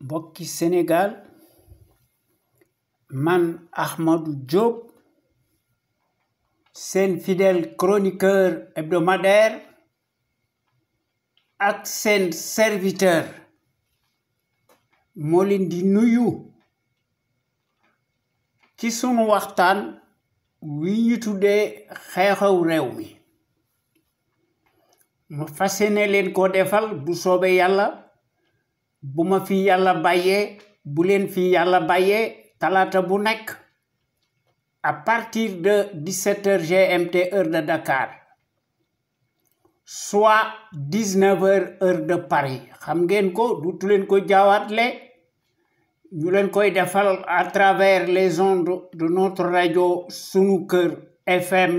mbokki Sénégal man Ahmadou Diop seen fidèle chroniqueur hebdomadaire ak seen serviteur moo leen di nuyu ci sunu waxtaan wi ñu tuddee xew-xew réew mi ma fas yéene leen ko defal bu soobee yàlla bu ma fi yàlla bàyyee bu leen fi yàlla bàyyee talaata bu nekk à partir de 17h GMT heure de Dakar soit 19h heure de Paris xam ngeen ko dutu leen ko jaawaatle ñu leen koy defal à travers les ondes de notre radio Sunu Kër FM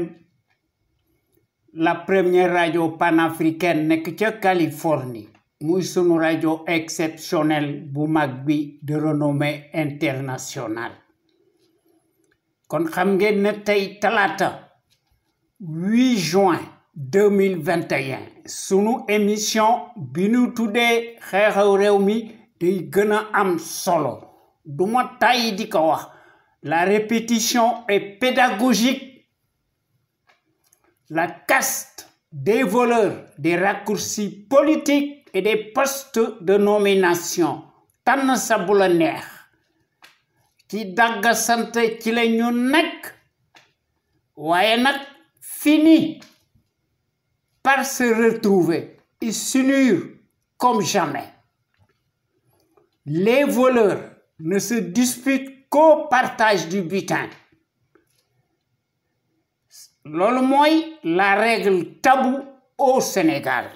la première radio panafricaine nekk ca Californie muy sunu radio exceptionnel bu mag bi de renommée internationale kon xam ngeen ne tey talaata 8 juin 2021 sunu émission bi ñu tuddee xew-xew réew mi day gën a am solo duma tàyyi di ko wax la répétition est pédagogique. La caste des voleurs, des raccourcis politiques et des postes de nomination tànn sa bu la neex ci dagga sant ci la ñu nekk waaye nag fini par se retrouver et s'unir comme jamais. Les voleurs ne se disputent qu'au partage du butin. Loolu mooy la règle taboue au Sénégal.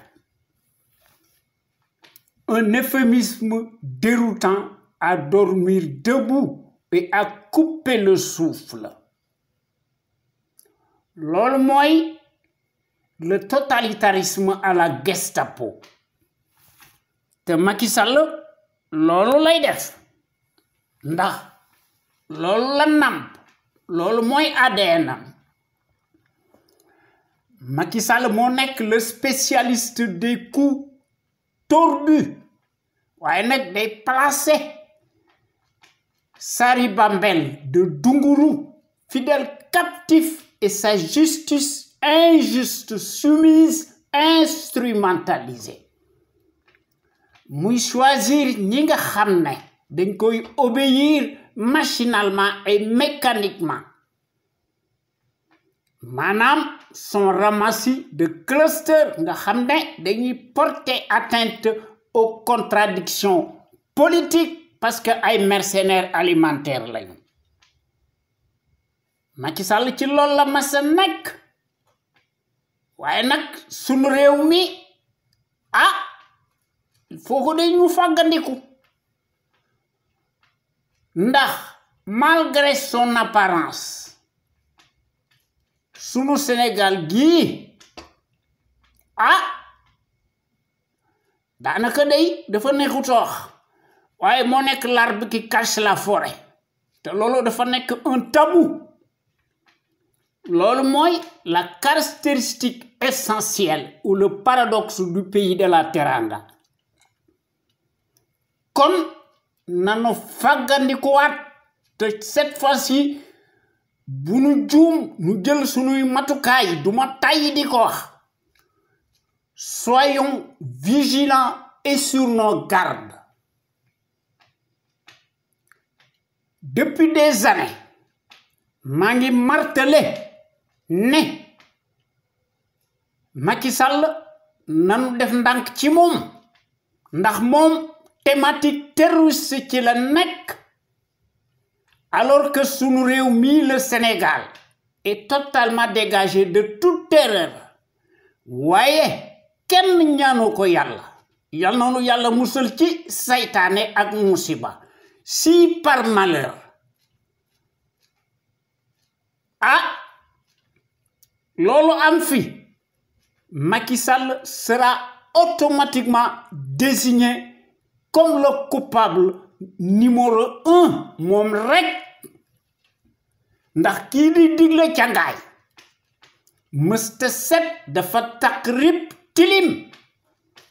Un euphémisme déroutant à dormir debout et à couper le souffle. Loolu mooy le totalitarisme à la Gestapo. te Macky Sall loolu lay def ndax loolu la namp loolu mooy ADN-am. Macky Sall moo nekk le spécialiste des coups tordus waaye nag day placer Sari Bambel de Dunguru fidèle captif et sa justice injuste soumise instrumentalisée muy choisir ñi nga xam ne dañ koy obéir machinalement et mécaniquement maanaam son ramassis de clusters nga xam ne dañuy porter atteinte aux contradictions politiques parce que ay mercenaires alimentaires lañu Macky Sall ci loolu la masa nekk waaye nag sunu réew mi il faut que dañu fàggandiku ndax malgré son apparence sunu Sénégal gii daanaka day dafa neexut wax waaye moo nekk l'arbre qui cache la forêt te loolu dafa nekk un tabou loolu mooy la caractéristique essentielle ou le paradoxe du pays de la Teranga kon nanu fàggandikuwaat te cette fois-ci bu nu juum nu jël sunuy matukaay duma tàyyi di ko wax soyons vigilants et sur nos gardes. Depuis des années maa ngi martelé ne Macky Sall nanu def ndànk ci moom ndax moom thématique terroriste ci la nekk alors que sunu réew mi le Sénégal est totalement dégagé de toute terreur waaye kenn ñaanu ko yàlla yal noonu yàlla musal ci saytaane ak musiba si par malheur loolu am fi Macky Sall sera automatiquement désigné comme le coupable numéro 1 moom rek ndax kii di digle cangaay mësta set dafa takk rip tilim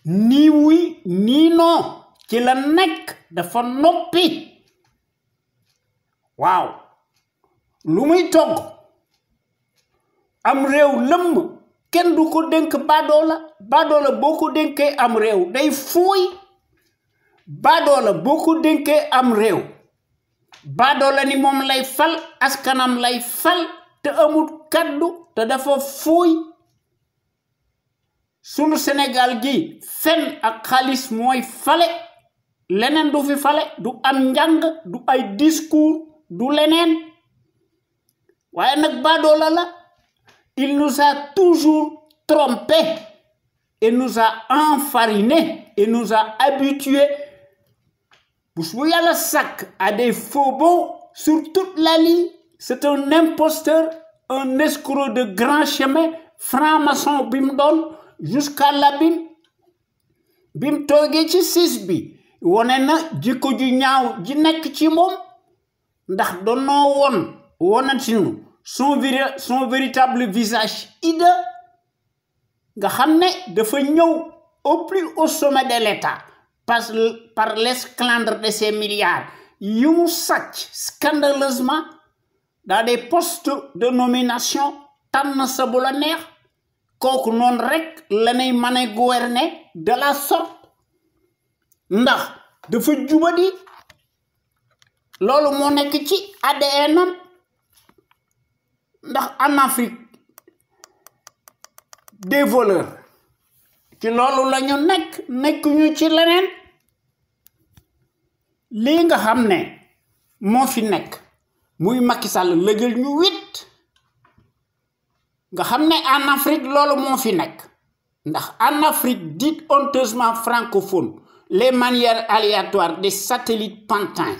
ni oui ni non ci la nekk dafa noppi waaw lu muy togg am réew lëmm kenn du ko dénk baadoola boo ko dénkee am réew day fuuy baadoola boo ko dénkee am réew baadoola ni moom lay fal askanam lay fal te amul kaddu te dafa fuuy sunu Sénégal gi fen ak xaalis mooy fale leneen du fi fale du am njàng du ay discours du leneen waaye nag baadoola la il nous a toujours trompés et nous a enfarinés et nous a habitués bu yàlla sàkk à des faux bons sur toute la ligne. C'est un imposteur, un escroc de grand chemin, franc-maçon bi mu doon jusqu'à l'abîme bi mu toogee ci siis bi wone na jikko ju ñaaw ji nekk ci moom ndax doonoo wonati ñu son véritable visage hideux nga xam ne dafa ñëw au plus haut sommet de l'État par l'esclandre de ses milliards yu mu sàcc scandaleusement dans des postes de nomination tànn sa bu la neex kooku noonu rek lanay mën a gouverner de la sorte ndax dafa jubadi loolu moo nekk ci ADN am ndax en Afrique des voleurs ci loolu la ñu nekk ñu ci leneen lii nga xam ne moo fi nekk muy Macky Sall lëjël ñu wit nga xam ne en Afrique loolu moo fi nekk ndax en Afrique dite honteusement francophone les manières aléatoires des satellites pantins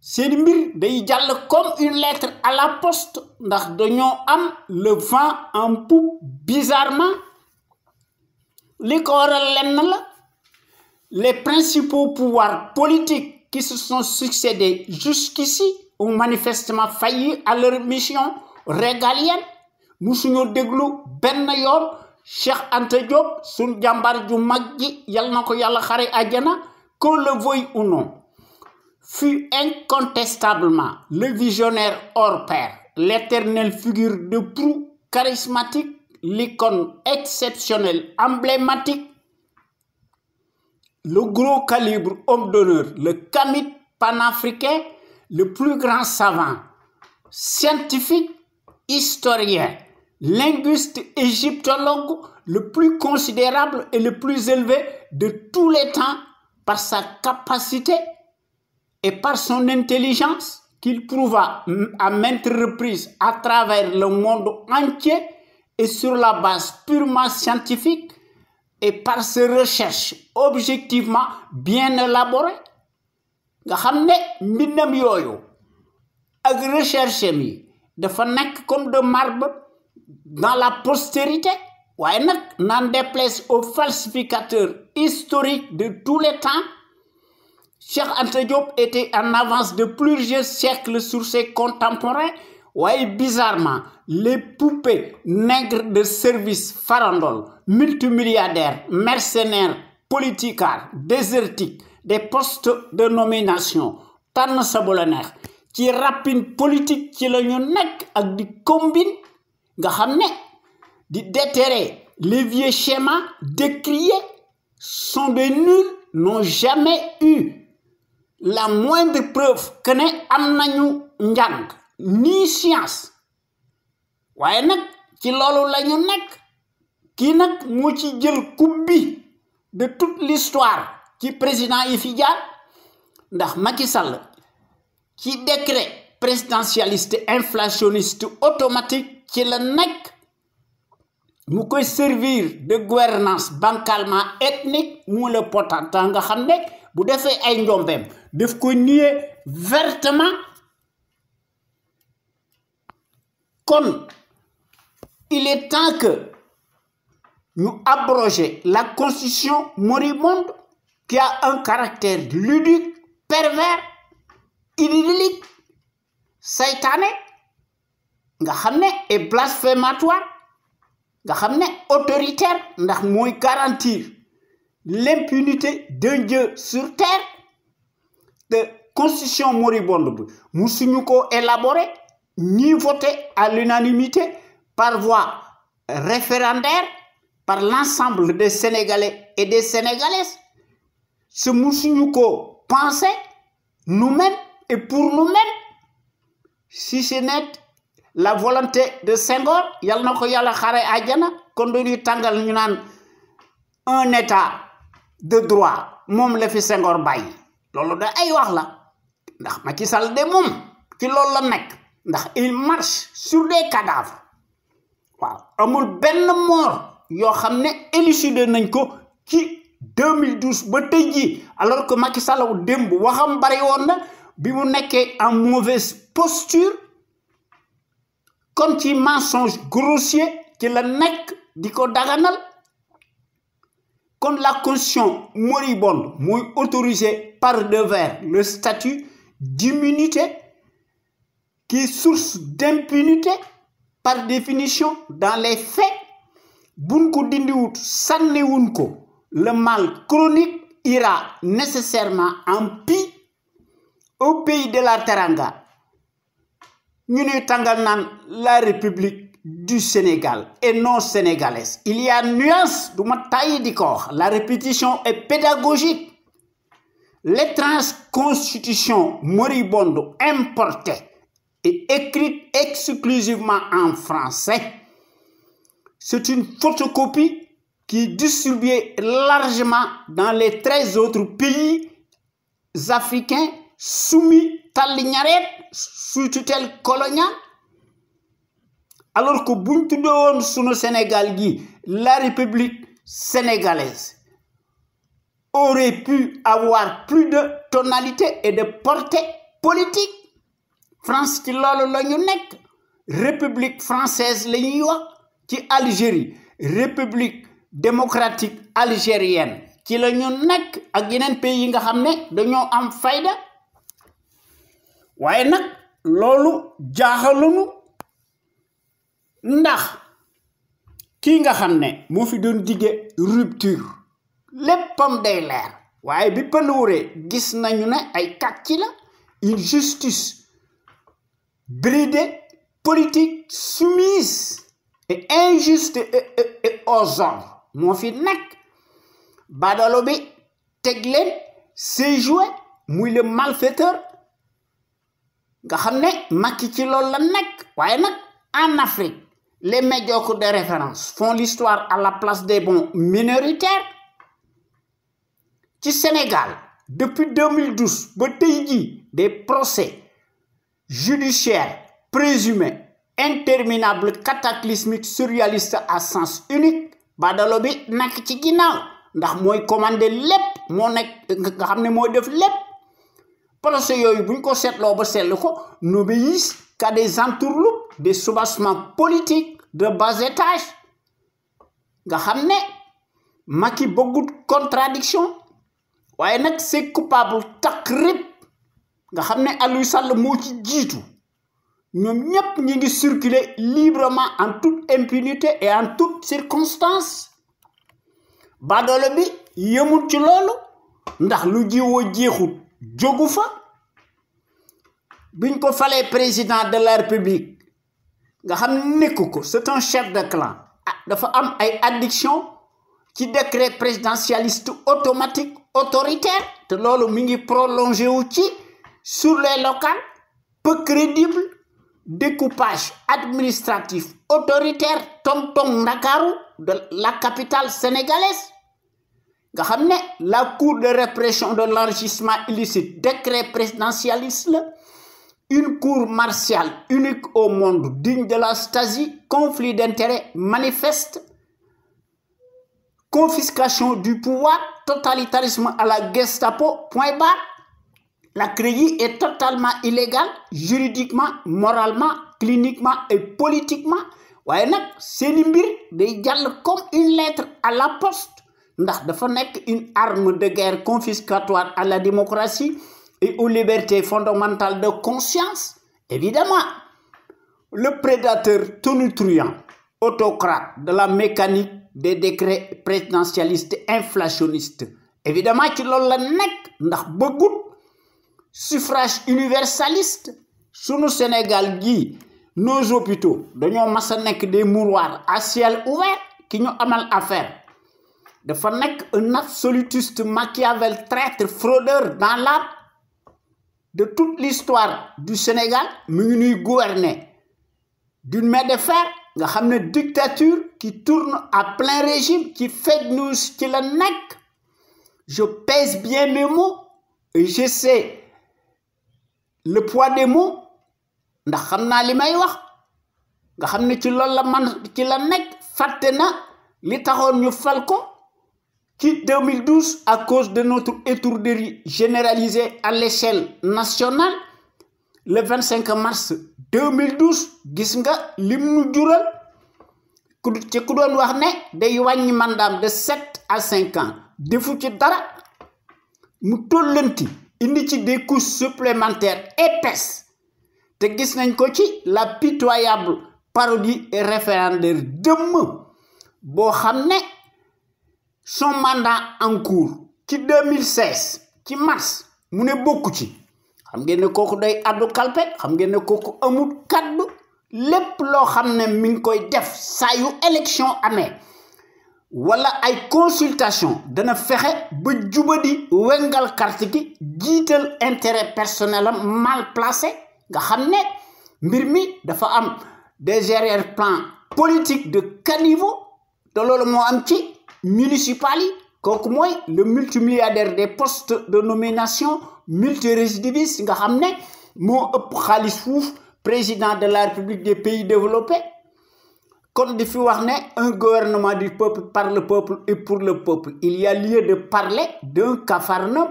seen mbir day jàll comme une lettre à la poste ndax dañoo am le vent en poupe bizarrement li ko waral lenn la les principaux pouvoirs politiques qui se sont succédés jusqu'ici ont manifestement failli à leur mission régalienne musuñoo déglu benn yoon Cheikh Anta Diop suñ jàmbaar ju mag ji yal na ko yàlla xare àjjana qu'on le veuille ou non fut incontestablement le visionnaire hors pair, l'éternelle figure de proue charismatique, l'icône exceptionnelle, emblématique, le gros calibre homme d'honneur, le kamit panafricain, le plus grand savant, scientifique, historien, linguiste égyptologue, le plus considérable et le plus élevé de tous les temps par sa capacité et par son intelligence qu'il prouva à maintes reprises à travers le monde entier et sur la base purement scientifique et par ses recherches objectivement bien élaborées nga xam ne mbindam yooyu ak recherche mi dafa nekk comme de marbre dans la postérité waaye nag n'en déplaise aux falsificateurs historiques de tous les temps. Cheikh Anta Diop était en avance de plusieurs siècles sur ses contemporains, ouais, bizarrement, les poupées nègres de service farandoles, multimilliardaires, mercenaires, politicards, désertiques, des postes de nomination, tànn sa bu la neex ci rapine politique ci la ñu nekk ak di combine nga xam ne di déterrer les vieux schémas décriés sont des nuls, n'ont jamais eu la moindre preuve que ne am nañu njàng ni science waaye nag ci loolu la ñu nekk kii nag moo ci jël coupe bi de toute l'histoire ci président yi fi jaar ndax Macky Sall ci décret présidentialiste inflationniste automatique ci la nekk mu koy servir de gouvernance bancalement ethnique mu le potentat nga xam ne bu defee ay njombeem daf ko nier vertement kon il est temps que nous abroger la constitution moribonde qui a un caractère ludique, pervers, idyllique, satané, nga xam ne et blasphématoire nga xam ne autoritaire ndax mooy garantir l'impunité d'un Dieu sur terre. De constitution moribonde musuñu ko élaboré ni voté à l'unanimité par voie référendaire par l'ensemble des Sénégalais et des Sénégalaises. Ce musuñu ko pensé nous-mêmes et pour nous-mêmes, si ce n'est la volonté de Senghor, yal na ko yàlla xare àjjana kon dañuy tàngal ñu naan un état de droit moom la fi Senghor bàyyi loolu da ay wax la ndax Macky Sall de moom ci loolu la nekk ndax il marche sur des cadavres waaw amul benn mort yoo xam ne élucidé nañ ko ci 2012 ba tey jii alors que Macky Sall démb waxam bari woon na bi mu nekkee en mauvaise posture comme ci mensonge grossier ci la nekk di ko daganal kon la constitution moribonde mooy autorisé par devers le statut d'immunité qui est source d'impunité par définition dans les faits buñ ko dindiwut sànniwuñ ko le mal chronique ira nécessairement en pis au pays de la Teranga ñu ne tàngal naan la République du Sénégal et non sénégalaise. Il y a nuance du ma tàyyi di ko wax la répétition est pédagogique. L'étrange constitution moribonde importée et écrite exclusivement en français, c'est une photocopie qui est distribuée largement dans les 13 autres pays africains soumis tàlli-ñareet sous tutelle coloniale. Alors que buñ tuddoon sunu Sénégal gi la République sénégalaise aurait pu avoir plus de tonalité et de portée politique. France ci loolu la ñu nekk République française la ñuy wax ci Algérie République démocratique algérienne ci la ñu nekk ak yeneen pays yi nga xam ne dañoo am fayda waaye nag loolu jaaxalunu ndax kii nga xam ne moo fi doon dige rupture léppam day leer waaye bi pëluwuree gis nañu ne ay kàcci la une justice bridée politique soumise et injuste et aux ordres moo fi nekk badalo bi teg leen c'est joué muy le malfaiteur nga xam ne Macky ci loolu la nekk waaye nag en Afrique les médiocres de référence font l'histoire à la place des bons minoritaires. Ci Sénégal, depuis 2012, ba tey jii des procès judiciaires présumés interminables, cataclysmiques, surréalistes à sens unique, badalo bi nekk ci ginnaaw ndax mooy commandé lépp moo nekk nga xam ne mooy def lépp. Procès yooyu buñ ko seetloo ba seetlu ko n'obéissent qu'à des entourloupes, des soubassements politiques de bas étage nga xam ne Macky bëggut contradiction waaye nag c'est coupable takrib nga xam ne Aliou Sall moo ci jiitu ñoom ñépp ñi ngi circuler librement en toute impunité et en toutes circonstances badoole bi yëmul ci loolu ndax lu jiwoo jeexut jógu fa biñ ko falee président de la République nga xam ne nekku ko c'est un chef de clan dafa am ay addiction ci décret présidentialiste automatique autoritaire te loolu mi ngi prolongé wu ci sur les locales peu crédible découpage administratif autoritaire tong-tong Ndakaaru de la capitale sénégalaise nga xam ne la cour de répression de l'enrichissement illicite décret présidentialiste la une cour martiale unique au monde digne de la Stasi conflit d'intérêts manifeste confiscation du pouvoir totalitarisme à la Gestapo point barre. La CREI est totalement illégale juridiquement moralement cliniquement et politiquement waaye nag seeni mbir day jàll comme une lettre à la poste ndax dafa nekk une arme de guerre confiscatoire à la démocratie et aux libertés fondamentales de conscience. Évidemment, le prédateur tonitruant autocrate de la mécanique des décrets présidentialistes inflationnistes. Évidemment ci loolu la nekk ndax bëggut suffrage universaliste. Sunu Sénégal gii nos hôpitaux dañoo mas a nekk des mouroirs à ciel ouvert ki ñu amal affaire dafa nekk un absolutiste Machiavel, traître, fraudeur dans l'âme de toute l'histoire du Sénégal. mu ngi ñuy gouverner d'une main de fer nga xam ne dictature qui tourne à plein régime ci fake news ci la nekk. Je pèse bien mes mots et je sais le poids des mots ndax xam naa li may wax nga xam ne ci loolu la man ci la nekk. fàtte na li taxoon ñu fal ko ci 2012 à cause de notre étourderie généralisée à l'échelle nationale. Le 25 mars 2012 gis nga lim nu jural ku doon wax ne day wàññi mandaam de 7 à 5 ans defu ci dara mu tollanti indi ci des couches supplémentaires épaisses te gis nañ ko ci la pitoyable parodie et référendaire dëmm boo xam ne son mandat en cours ci 2016 ci mars mu ne bokku ci. xam ngeen ne kooku day addu kalpe xam ngeen ne kooku amul kaddu lépp loo xam ne mi ngi koy def saa yu élection amee wala ay consultation dana fexe ba jubadi wengal carte gi jiital intérêt personnel am mal placé nga xam ne mbir mi dafa am des arrière-plans politiques de caniveau te loolu moo am ci municipal yi. kooku mooy le multimilliardaire des postes de nomination multirécidiviste nga xam ne moo ëpp xaalis fuuf président de la République des pays développés. kon di fi wax ne un gouvernement du peuple par le peuple et pour le peuple. Il y a lieu de parler d'un Capharnaüm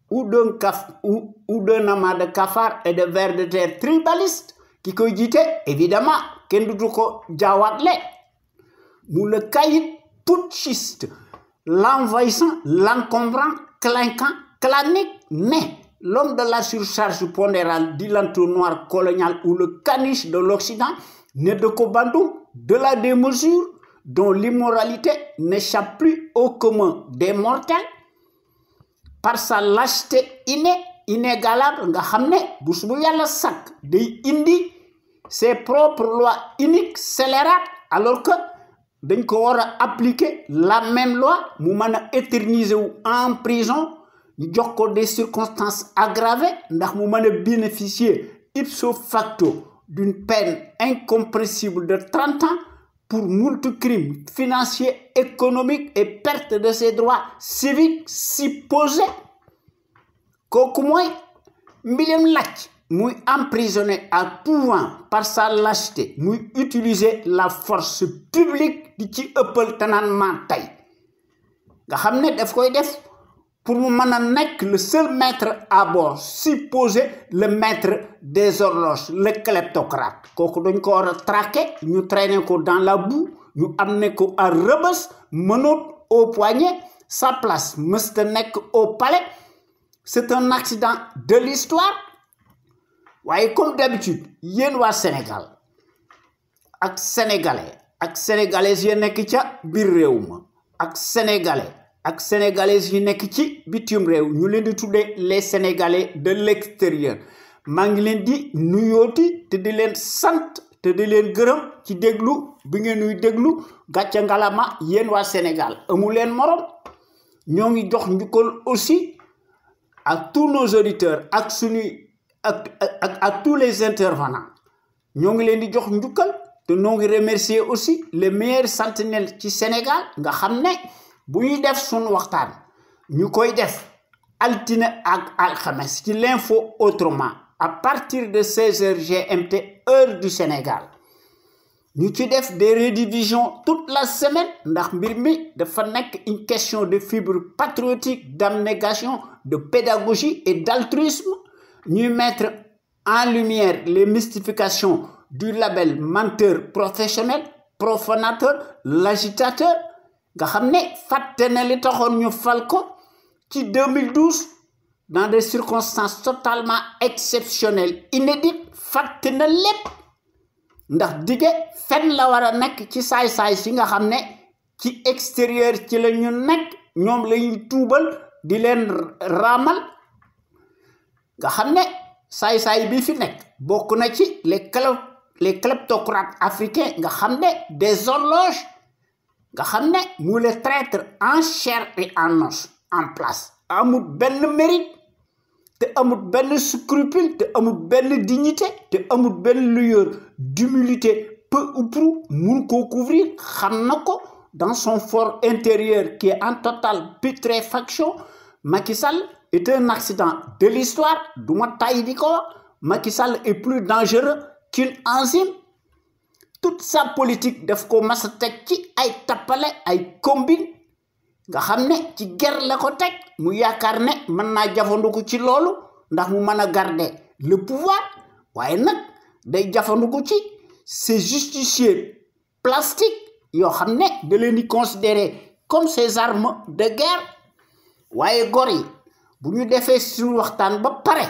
ou d'un amas de cafards et de vers de terre tribalistes ki koy jiite évidemment kenn du ko jaawatle mu le caïd putschiste, l'envahissant, l'encombrant, clinquant, clanique, mais l'homme de la surcharge pondérale, dit l'entonnoir colonial ou le caniche de l'Occident, né de Kobandou, de la démesure, dont l'immoralité n'échappe plus au commun des mortels, par sa lâcheté inégalable, nga xam ne bés bu Yàlla sàkk day indi ses propres lois uniques, scélérates, alors que dañ ko war a appliquer la même loi mu mën a éterniser wu en prison ñu jox ko des circonstances aggravées ndax mu mën a bénéficier ipso facto d'une peine incompressible de 30 ans pour moult crimes financiers, économiques et perte de ses droits civiques supposés. Kooku mooy mbilim lacc muy emprisonné à tout vent par sa lâcheté muy utiliser la force publique di ci ëppal tanaan maa tey nga xam ne daf koy def pour mu mën a nekk le seul maître à bord supposé le maître des horloges le kleptocrate. Kooku dañ ko war a traquer ñu traîner ko dans la boue ñu amener ko à Rebeuss menottes au poignet. Sa place mësta nekk au palais. C'est un accident de l'histoire. waaye comme d'habitude yéen waa Sénégal ak sénégalais ak sénégalaises yi nekk ca biir réew ma ak sénégalais ak sénégalaises yi nekk ci bitim réew ñu leen di tuddee les sénégalais de l'extérieur maa ngi leen di nuyooti te di leen sant te di leen gërëm ci déglu bi ngeen ñuy déglu gàcce ngalama yéen waa Sénégal amu leen morom. ñoo ngi jox njukkal aussi à tous nos auditeurs ak suñuy ak tous les intervenants ñoo ngi leen di jox njukkal te ñoo ngi remercier aussi les meilleurs sentinelles ci Sénégal nga xam ne bu ñuy def suñu waxtaan ñu koy def altine ak alxames ci l'info autrement à partir de 16h GMT heure du Sénégal ñu ci def des rediffusions toute la semaine ndax mbir mi dafa nekk une question de fibre patriotique, d'abnégation, de pédagogie et d'altruisme. Nous mettre en lumière les mystifications du label menteur professionnel, profanateur, l'agitateur, nga xam ne fàtte na li taxoon ñu fal ko ci 2012 dans des circonstances totalement exceptionnelles, inédites, fàtte na lépp ndax dige fen la war a nekk ci saay-saay si nga xam ne ci extérieur ci la ñu nekk ñoom la ñuy tuubal di leen raamal nga xam ne saay-saay bi fi nekk bokk na ci les kleptocrates africains nga xam ne des horloges nga xam ne mu les traîtres en chair et en os en place amul benn mérite te amul benn scrupule te amul benn dignité te amul benn lueur d'humilité peu ou prou mun koo couvrir xam na ko dans son fort intérieur qui est en totale putréfaction. Macky Sall est un accident de l'histoire du ma tay di ko Macky Sall est plus dangereux qu'une enzyme. Toute sa politique daf ko mas a teg ci ay tappale ay combine nga xam ne ci guerre la ko teg mu yaakaar ne mën naa jafandiku ci loolu ndax mu mën a garder le pouvoir waaye nag day jafandiku ci ces justiciers plastiques yoo xam ne da leen di considérer comme ces armes de guerre waaye gor yi bu ñu defee suñu waxtaan ba pare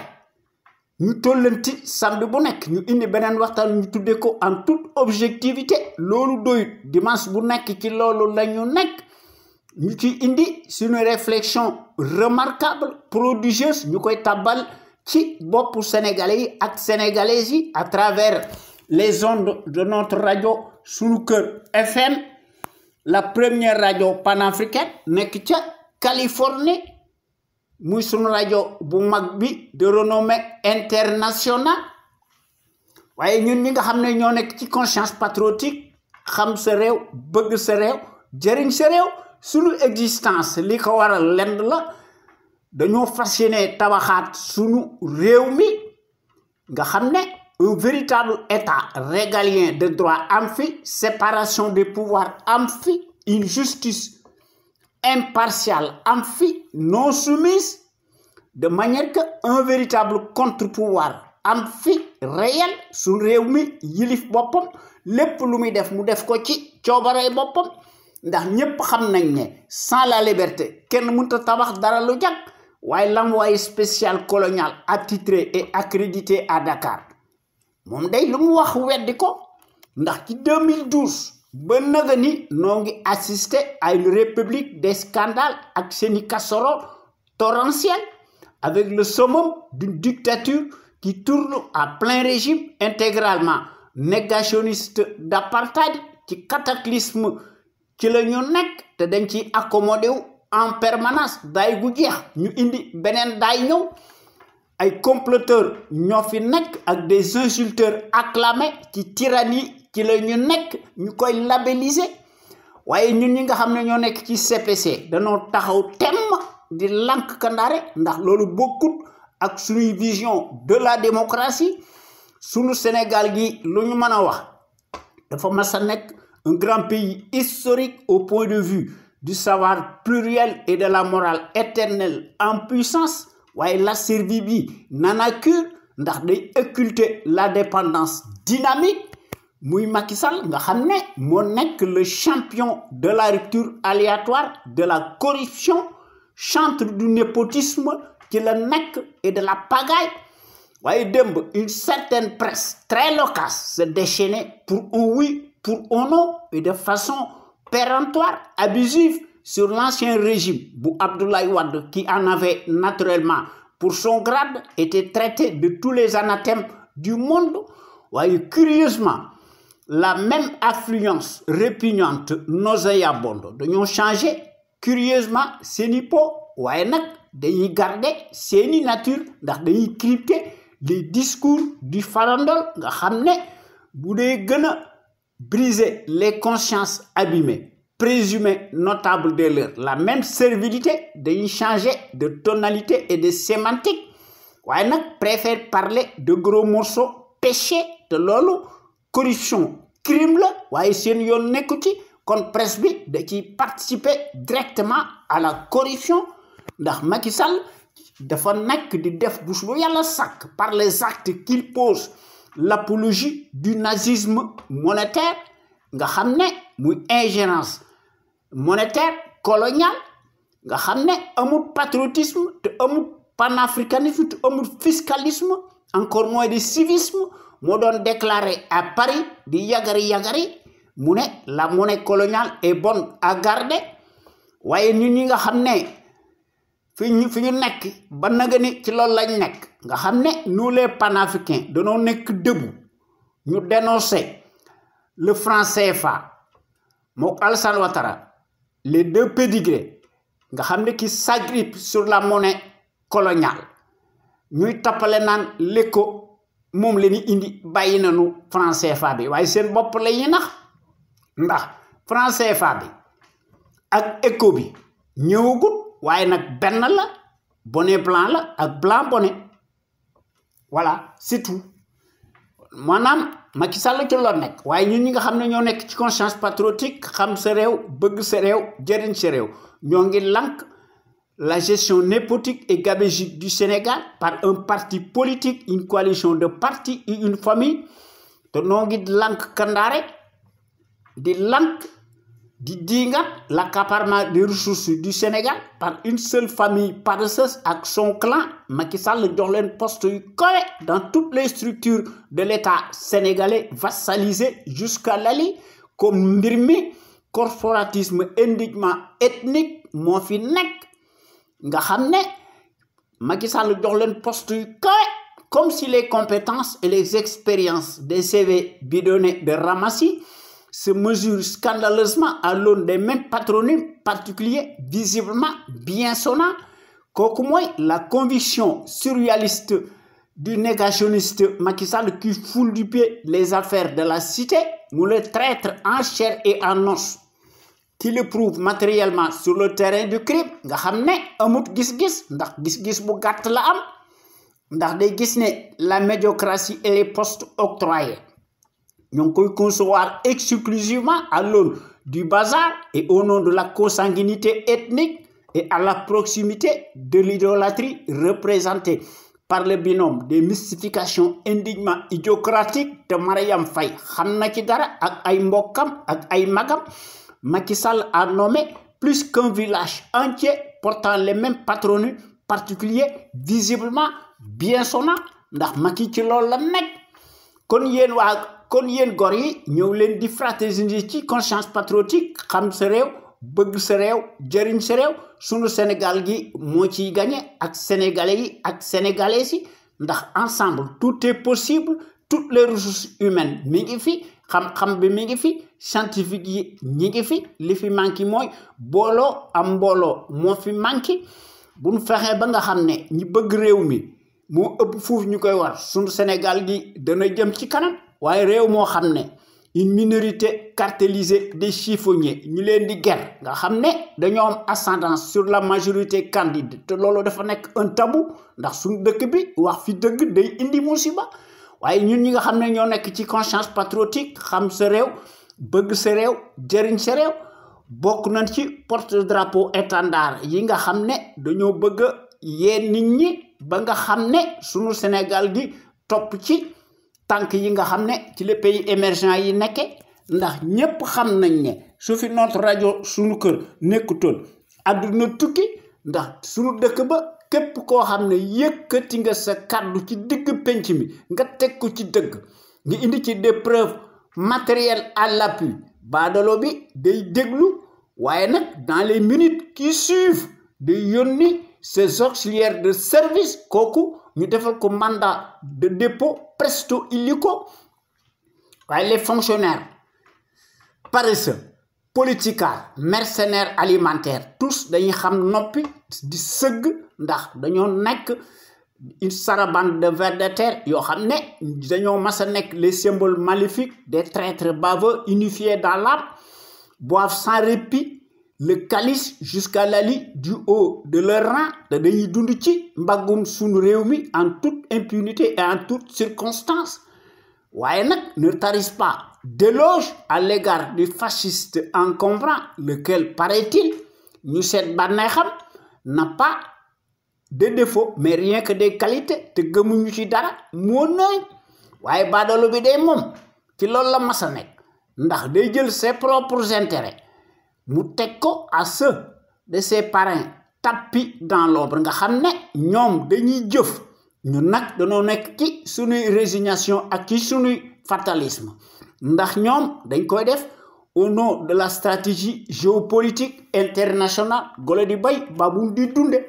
ñu tollanti samedi bu nekk ñu indi beneen waxtaan ñu tuddee ko en toute objectivité loolu doyut dimanche bu nekk ci loolu la ñu nekk ñu ci indi suñu réflexion remarquable prodigieuse ñu koy tabal ci boppu sénégalais yi ak sénégalaises yi à travers les ondes de notre radio Sunu Kër FM la première radio panafricaine nekk ca Californie muy sunu rajo bu mag bi de renommée internationale waaye ñun ñi nga xam ne ñoo nekk ci conscience patriotique xam sa réew bëgg sa réew jëriñ sa réew sunu existence li ko waral lenn la dañoo fas yéene tabaxaat sunu réew mi nga xam ne un véritable état régalien de droit am fi séparation des pouvoirs am fi une justice impartiale am fi non soumise de manière que un véritable contre-pouvoir am fi réel suñu réew mi yilif boppam lépp lu muy def mu def ko ci coobaree boppam ndax ñépp xam nañ ne sans la liberté kenn mënta tabax dara lu jag waaye l'envoyé spécial colonial attitré et accrédité à Dakar moom day lu mu wax weddi ko ndax ci 2012 ba naga ni noo ngi assister à une république des scandales ak seeni casserole torrentielle avec le summum d'une dictature qui tourne à plein régime intégralement négationniste d'apartheid ci cataclysme ci la ñu nekk te dañ ci accommodé wu en permanence daay gu jeex ñu indi beneen daay ñëw ay comploteurs ñoo fi nekk ak des insulteurs acclamés ci tyrannie ci la ñu nekk ñu koy labelliser waaye ñun ñi nga xam ne ñoo nekk ci CPC dañoo taxaw temm di lank kandaare ndax loolu bokkut ak suñuy vision de la démocratie sunu Sénégal gi lu ñu mën a wax dafa mas a nekk un grand pays historique au point de vue du savoir pluriel et de la morale éternelle en puissance waaye la servi bi nana cure ndax day occulter la dépendance dynamique muy Macky Sall nga xam ne moo nekk le champion de la rupture aléatoire de la corruption chantre du népotisme ci la nekk et de la pagaille waaye démb une certaine presse très loquace se déchaînait pour un oui pour un non et de façon péremptoire abusive sur l'ancien régime bu Abdoulaye Wade qui en avait naturellement pour son grade était traité de tous les anathèmes du monde waaye curieusement la même affluence répugnante nauséabonde dañoo changé curieusement seeni po waaye nag dañuy garder seeni nature ndax dañuy crypter les discours du farandole nga xam ne bu dee gën a briser les consciences abîmées présumées notables de l'heure la même servilité dañuy changer de tonalité et de sémantique waaye nag préfère parler de gros morceaux péchés te loolu corruption crime la waaye seen yoon nekku ci kon presse bi da ciy participer directement à la corruption ndax Macky Sall dafa nekk di def bés bu yàlla sàkk par les actes qu'il pose l'apologie du nazisme monétaire nga xam ne muy ingérence monétaire coloniale nga xam ne amul patriotisme te amul panafricanisme te amul fiscalisme encore moins de civisme moo doon déclaré à Paris di yagari mu ne la monnaie coloniale est bonne à garder waaye ñun ñi nga xam ne fi ñu nekk ba naga ni ci loolu lañ nekk nga xam ne nous les panafricains dañoo nekk debout ñu dénoncer le franc CFA mook Alassane Ouattara les deux pédigrés nga xam ne qui s'agrippent sur la monnaie coloniale ñuy tappale naan l'éco moom la ñu indi bàyyi nañu franc CFA bi waaye seen bopp la ñuy nax ndax franc CFA bi ak éco bi ñëwagut waaye nag benn la bonnet blanc la ak blanc bonnet voilà c'est tout maanaam Macky Sall ci loolu nekk waaye ñun ñi nga xam ne ñoo nekk ci conscience patriotique xam sa réew bëgg sa réew jëriñ sa réew ñoo ngi lank la gestion népotique et gabégique du Sénégal par un parti politique une coalition de partis et une famille te noo ngi lank kandaare di lank di dingat l'accaparement des ressources du Sénégal par une seule famille paresseuse ak son clan Macky Sall jox leen poste yu kawe dans toutes les structures de l'État sénégalais vassalisé jusqu'à l'ali comme mbir mi corporatisme indignement ethnique moo fi nekk nga xam ne Macky Sall jox leen poste yu kawe comme si les compétences et les expériences des CV bidonnés de Ramassi se mesurent scandaleusement à l'aune des mêmes patronymes particuliers visiblement bien sonnants kooku mooy la conviction surréaliste du négationniste Macky Sall qui foule du pied les affaires de la cité mu le traître en chair et en os qui le prouve matériellement sur le terrain du crime nga xam ne amut gis-gis ndax gis-gis bu gàtt la am ndax day gis ne la médiocratie et les postes octroyés ñoo ngi koy concevoir exclusivement à l'aune du bazar et au nom de la consanguinité ethnique et à la proximité de l'idolâtrie représentée par le binôme des mystifications indignement idiocratiques te Mariam Faye xam na ci dara ak ay mbokkam ak ay magam Macky Sall a nommé plus qu'un village entier portant les mêmes patronymes particuliers visiblement bien sonnants ndax Macky ci loolu la nekk kon yéen gor yi ñëw leen di fraterniser ci conscience patriotique xam sa réew bëgg sa réew jëriñ sa réew sunu Sénégal gi moo ciy gagné ak sénégalais yi ak sénégalaises yi ndax ensemble tout est possible toutes les ressources humaines mi ngi fi xam-xam bi mi ngi fi scientifique yi ñi ngi fi li fi manqué mooy booloo am mbooloo moo fi manqué bu ñu fexee ba nga xam ne ñi bëgg réew mi moo ëpp fuuf ñu koy war sunu Sénégal gi dana jëm ci kanam waaye réew moo xam ne une minorité cartélisée des chiffonniers ñu leen di ger nga xam ne dañoo am ascendance sur la majorité candide te loolu dafa nekk un tabou ndax suñu dëkk bi wax fi dëgg day indi musiba waaye ñun ñi nga xam ne ñoo nekk ci conscience patriotique xam sa réew bëgg sa réew jëriñ sa réew bokk nañ ci porte drapeau étendard yi nga xam ne dañoo bëgg yee nit ñi ba nga xam ne sunu Sénégal gi topp ci tànk yi nga xam ne ci les pays émergents yi nekke ndax ñépp xam nañ ne su fi notre rajo sunu kër nekkutoon àdduna tukki ndax sunu dëkk ba képp koo xam ne yëkkati nga sa kàddu ci digg penc mi nga teg ko ci dëgg nga indi ci des preuves matérielles à l'appui baadalo bi day déglu waaye nag dans les minutes qui suivent day yónni ses auxiliaires de service kooku ñu defal ko mandat de dépôt presto illico waaye les fonctionnaires paresseux politicards mercenaires alimentaires tous dañuy xam noppi di sëgg ndax dañoo nekk une sarabande de vers de terre yoo xam ne dañoo mas a nekk les symboles maléfiques des traîtres baveux unifiés dans l'âme boivent sans répit le calice jusqu'à l'ali du haut de leur rang te dañuy dund ci mbaggum sunu réew mi en toute impunité et en toute circonstance waaye nag ne tarisse pas d'éloge à l'égard du fasciste encombrant lequel paraît-il ñu seet bànneexam n'a pas de défauts mais rien que des qualités te gëmuñu ci dara moo nëy waaye baadalo bi day moom ci loolu la mas a nekk ndax day jël ses propres intérêts mu teg ko à ceux de ses parrains tapis dans l'ombre nga xam ne ñoom dañuy jëf ñun nag dañoo nekk ci suñuy résignation ak ci suñuy fatalisme ndax ñoom dañ koy def au nom de la stratégie géopolitique internationale golo di bay babum di dunde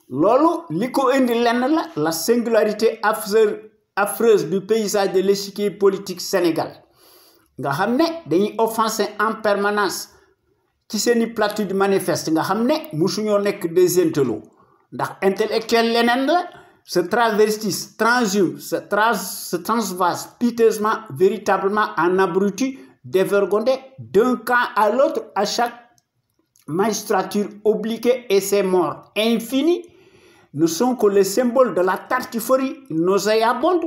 loolu li ko indi lenn la singularité affreuse du paysage de l'échiquier politique sénégalais nga xam ne dañuy offenser en permanence ci seeni platitude manifeste nga xam ne musuñoo nekk des intellos ndax intellectuel leneen la se travestissent, transhument, se transvasent piteusement, véritablement en abrutis, dévergondés d'un camp à l'autre, à chaque magistrature obliquée et ses morts infinis ne sont que les symboles de la tartufferie nauséabonde,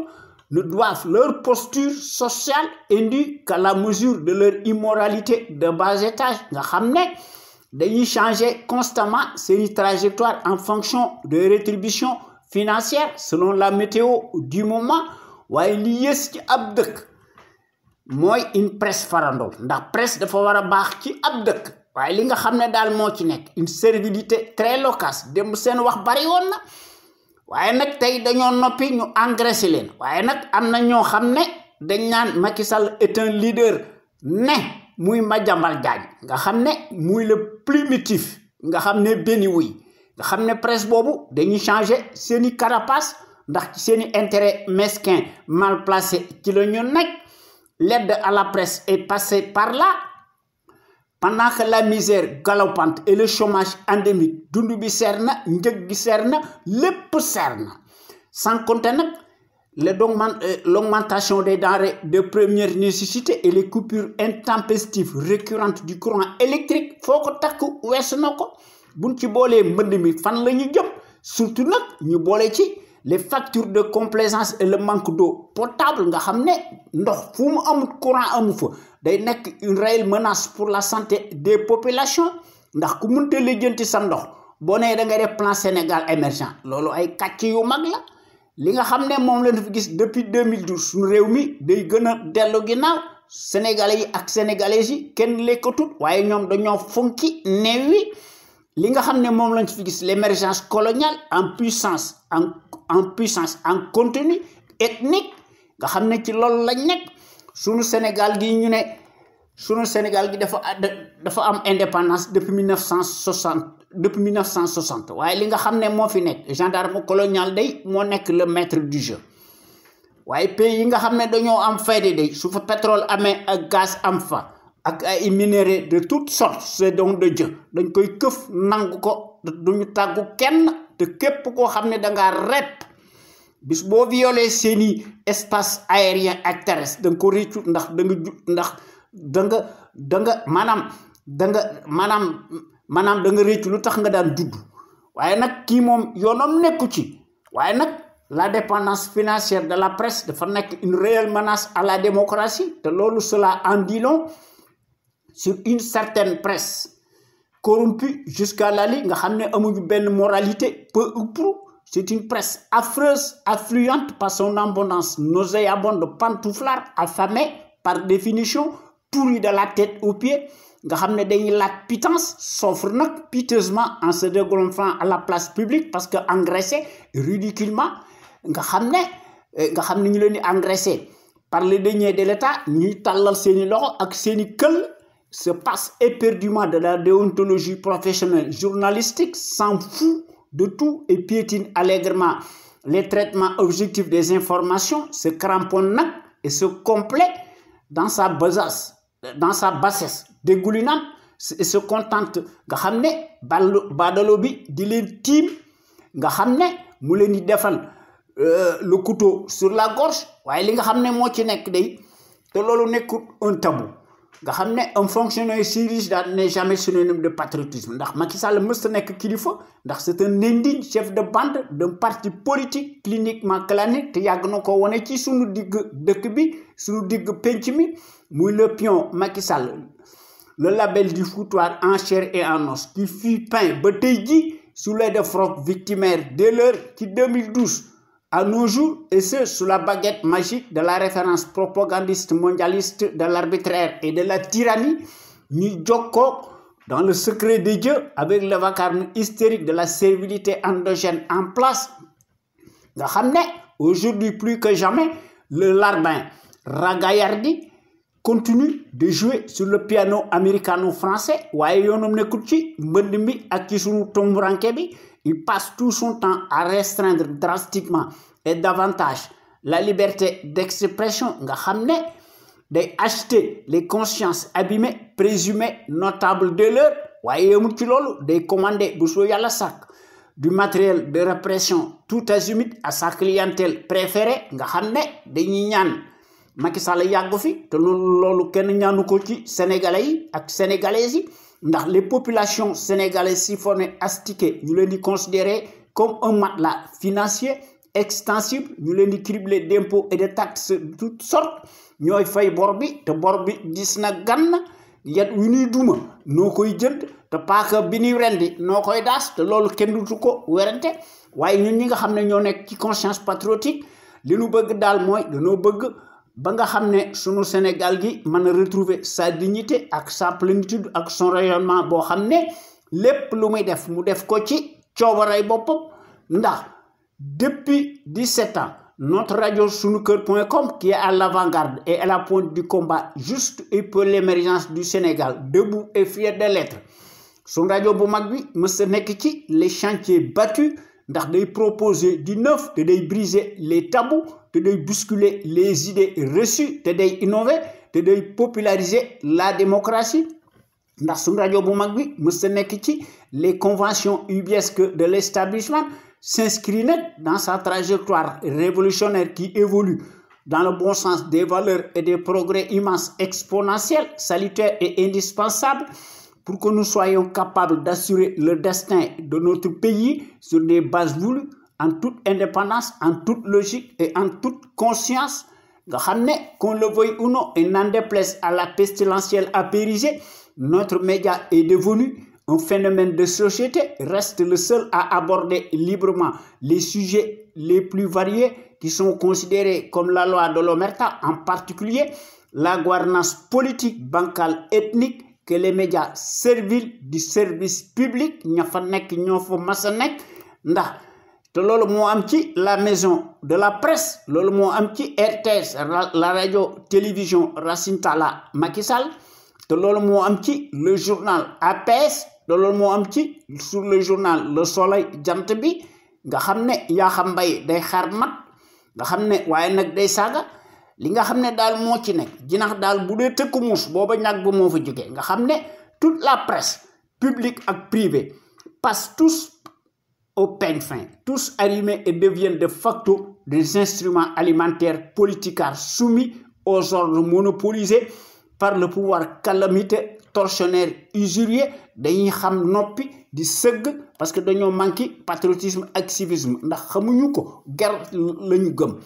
ne doivent leur posture sociale induire qu'à la mesure de leur immoralité de bas étage. Nga xam ne dañuy changer constamment seeni trajectoire en fonction de rétribution financière selon la météo du moment waaye li yées ci ab dëkk mooy une presse farandol ndax presse dafa war a baax ci ab dëkk waaye li nga xam ne daal moo ci nekk une servilité très loquace dem seen wax bari woon na waaye nag tey dañoo noppi ñu engraissé leen waaye nag am na ñoo xam ne dañ naan Macky Sall est un leader ne muy Madiambal Diagne nga xam ne muy le primitif nga xam ne benn wuy nga xam ne presse boobu dañuy changer seeni carapace ndax ci seeni intérêt mesquin mal placé ci la ñu nekk l'aide à la presse est passée par là pendant que la misère galopante et le chômage endémique dund bi seer na njëg gi seer na lépp seer na sans compter nag l'augmentation des denrées de première nécessité et les coupures intempestives récurrentes du courant électrique foo ko takk weesu na ko buñ ci boolee mbënd mi fan la ñu jëm surtout nag ñu boole ci les factures de complaisance et le manque d'eau potable nga xam ne ndox fu mu amul courant amu fa day nekk une réelle menace pour la santé des populations ndax ku mënta lijjanti sa ndox boo nee da ngay def plan Sénégal émergent loolu ay kàcc yu mag la li nga xam ne moom lañu fi gis depuis 2012 suñu réew mi day gën a dellu ginnaaw sénégalais yi ak sénégalaises yi kenn lekkatut waaye ñoom dañoo funki neew wi li nga xam ne moom lañ fi gis l'émergence coloniale en puissance en contenu ethnique nga xam ne ci loolu lañ nekk sunu Sénégal gi ñu ne sunu Sénégal gi dafa am indépendance depuis 1960 waaye li nga xam ne moo fi nekk gendarme colonial day moo nekk le maître du jeu waaye pays yi nga xam ne dañoo am fayda day su fa pétrole amee ak gaz am fa ak ay minéraux de toutes sortes c'est donc de Dieu dañ koy këf nangu ko duñu tàggu kenn te képp koo xam ne dangaa rep bis boo violé seeni espace aérien ak terrestre da nga ko réccu ndax da nga réccu lu tax nga daan judd waaye nag kii moom yoonam nekku ci waaye nag la dépendance financière de la presse dafa nekk une réelle menace à la démocratie te loolu cela en dit long sur une certaine presse corrompue jusqu'à la lie nga xam ne amuñu benn moralité peu ou prou c'est une presse affreuse affluente par son abondance nauséabonde pantouflarde affamée par définition pourrie de la tête aux pieds nga xam ne dañuy laaj pitance s'offre nag piteusement en se dégonflant à la place publique parce que engraissé ridiculement nga xam ne ñu leen di engraissé par les deniers de l'État ñuy tàllal seeni loxo ak seeni kël se passe éperdument de la déontologie professionnelle journalistique s'en fout de tout et piétine allègrement les traitements objectifs des informations, se cramponne nag et se complaît dans sa bassesse dégoulinante et se contente nga xam ne badalo bi di leen tiim nga xam ne mu leen di defal le couteau sur la gorge waaye li nga xam ne moo ci nekk day te loolu nekkul un tabou nga xam ne un fonctionnaire si riche daal n'est jamais synonyme de patriotisme ndax Macky Sall mës ta nekk kilifa ndax c'est un indigne chef de bande d'un parti politique cliniquement clanique te yàgg na ko wane ci sunu digg dëkk bi sunu digg penc mi muy le pion Macky Sall le label du foutoir en chair et en os qui fut peint ba tey ji sous les de froc victimaire dès l'heure ci 2012 à nos jours, et ce, sous la baguette magique de la référence propagandiste mondialiste de l'arbitraire et de la tyrannie, nous jokko dans le secret de Dieu avec le vacarme hystérique de la servilité endogène en place. nga xam ne aujourd'hui plus que jamais le larbin Ragayardi continue de jouer sur le piano américano-français waaye yoonam nekkul ci mbënd mi ak ci sunu tumburanke bi il passe tout son temps à restreindre drastiquement et davantage la liberté d'expression nga xam ne day acheter les consciences abîmées présumées notables de l'heure waaye yemul ci loolu day commander bu soo yàlla sàkk du matériel de répression tout azimut à sa clientèle préférée nga xam ne dañuy ñaan Macky Sall yàggu fi te loolu kenn ñaanu ko ci sénégalais yi ak sénégalaises yi ndax les populations sénégalaises siphonnées astiquées ñu leen di considérer comme un matelas financier extensible ñu leen di cribler d'impôts et de taxes de toutes sortes ñooy fay bor bi te bor bi gis na gann yat wi ñuy duma noo koy jënd te paaka bi ñuy rendi noo koy daas te loolu kenn dutu ko werante waaye ñun ñi nga xam ne ñoo nekk ci conscience patriotique li ñu bëgg daal mooy dañoo bëgg ba nga xam ne sunu Sénégal gi mën a retrouver sa dignité ak sa plénitude ak son rayonnement boo xam ne lépp lu muy def mu def ko ci coobaray boppam ndax depuis 17 ans notre radio sunuker.com qui est à l'avant-garde et à la pointe du combat juste et pour l'émergence du Sénégal debout et fier de l'être sunu rajo bu mag bi mës a nekk ci les chantiers battus ndax day proposer du neuf te day briser les tabous te day bousculer les idées reçues te day innover te day populariser la démocratie ndax suñu rajo bu mag bi mës a nekk ci les conventions ubiesques de l'establishment s'inscrit dans sa trajectoire révolutionnaire qui évolue dans le bon sens des valeurs et des progrès immenses exponentiels salutaires et indispensables pour que nous soyons capables d'assurer le destin de notre pays sur des bases voulues en toute indépendance, en toute logique et en toute conscience. Qu'on le veuille ou non, et n'en déplaise à la pestilentielle apérisée, notre média est devenu un phénomène de société, reste le seul à aborder librement les sujets les plus variés qui sont considérés comme la loi de l'omerta, en particulier la gouvernance politique, bancale, ethnique, que les médias serviles du service public ña fa nekk ñoo fa mas a nekk ndax te loolu moo am ci la maison de la presse loolu moo am ci RTS la radio télévision Racine Talla Macky Sall te loolu moo am ci le journal APS te loolu moo am ci sur le journal Le Soleil jant bi nga xam ne yaa xam mbay day xaar mat nga xam ne waaye nag day saaga li nga xam ne daal moo ci nekk jinax daal bu dee tëkku muus booba ñàkk ba moo fa jógee nga xam ne toute la presse publique ak privée passent tous au peigne fin tous arrimés et deviennent de facto des instruments alimentaires politicards soumis aux ordres monopolisés par le pouvoir calamiteux tortionnaire usurier dañuy xam noppi di sëgg parce que dañoo manqué patriotisme ak civisme ndax xamuñu ko guerre lañu gëm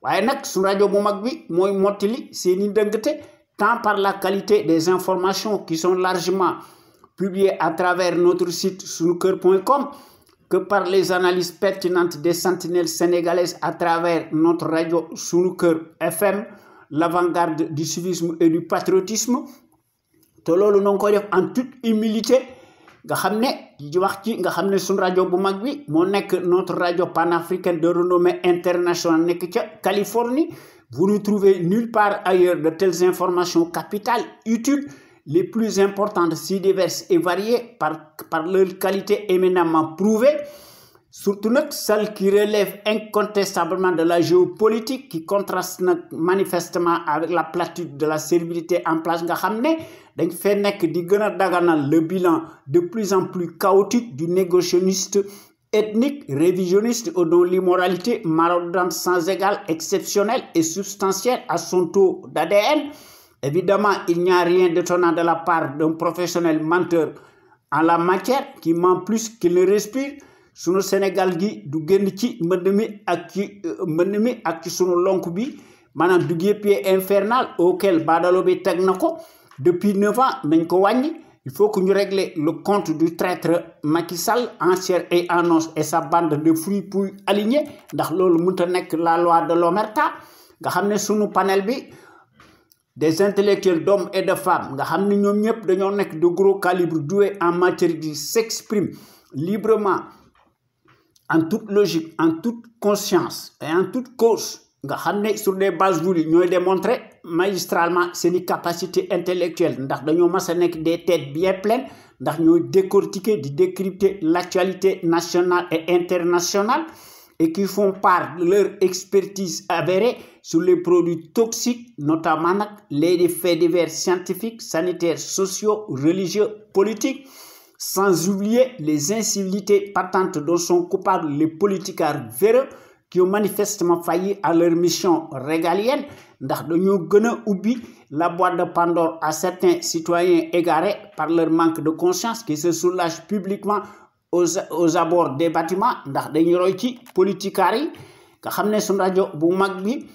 waaye nag su rajo bu mag bi mooy mottali seeni ndëngte tant par la qualité des informations qui sont largement publiées à travers notre site sunuker.com que par les analyses pertinentes des sentinelles sénégalaises à travers notre radio Sunuker FM, l'avant-garde du civisme et du patriotisme te loolu noo ngi koy def en toute humilité nga xam ne di wax ci nga xam ne suñu rajo bu mag bi moo nekk notre radio panafricaine de renommée internationale nekk ca Californie vous ne trouvez nulle part ailleurs de telles informations capitales utiles les plus importantes si diverses et variées par leur qualité éminemment prouvée surtout nag celles qui relèvent incontestablement de la géopolitique qui contraste nag manifestement avec la platitude de la servilité en place nga xam ne dañ fee nekk di gën a daganal le bilan de plus en plus chaotique du négationniste ethnique révisionniste dont l'immoralité maraudante sans égal exceptionnelle et substantielle à son taux d'ADN. Évidemment, il n'y a rien d'étonnant de la part d'un professionnel menteur en la matière qui ment plus qu'il ne respire. Sunu Sénégal gi du génn ci mbënd mi ak ci sunu lonk bi maanaam du guêpier infernal auquel Badalo bi teg na ko depuis 9 ans nañ ko wàññi. Il faut que ñu régler le compte du traître Macky Sall en chair et en os et sa bande de fripouilles alignés ndax loolu mënta nekk la loi de l'omerta nga xam ne sunu panel bi des intellectuels d'hommes et de femmes nga xam ne ñoom ñëpp dañoo nekk de gros calibre doués en matière qui s'expriment librement en toute logique, en toute conscience et en toute cause, nga xamné sur des bases voulues ñoy démontrer magistralement seeni capacité intellectuelle ndax dañoo mas a nekk des têtes bien pleines ndax ñoy décortiquer di décrypter l'actualité nationale et internationale et qui font part de leur expertise avérée sur les produits toxiques, notamment les faits divers scientifiques, sanitaires, sociaux, religieux, politiques, sans oublier les incivilités patentes dont sont coupables les politiciens véreux qui ont manifestement failli à leur mission régalienne, ndax dañoo gëna ubbi la boîte de Pandore à certains citoyens égarés par leur manque de conscience qui se soulagent publiquement aux abords des bâtiments ndax dañuy roy ci politiciens yi nga xamné sun radio bu mag bi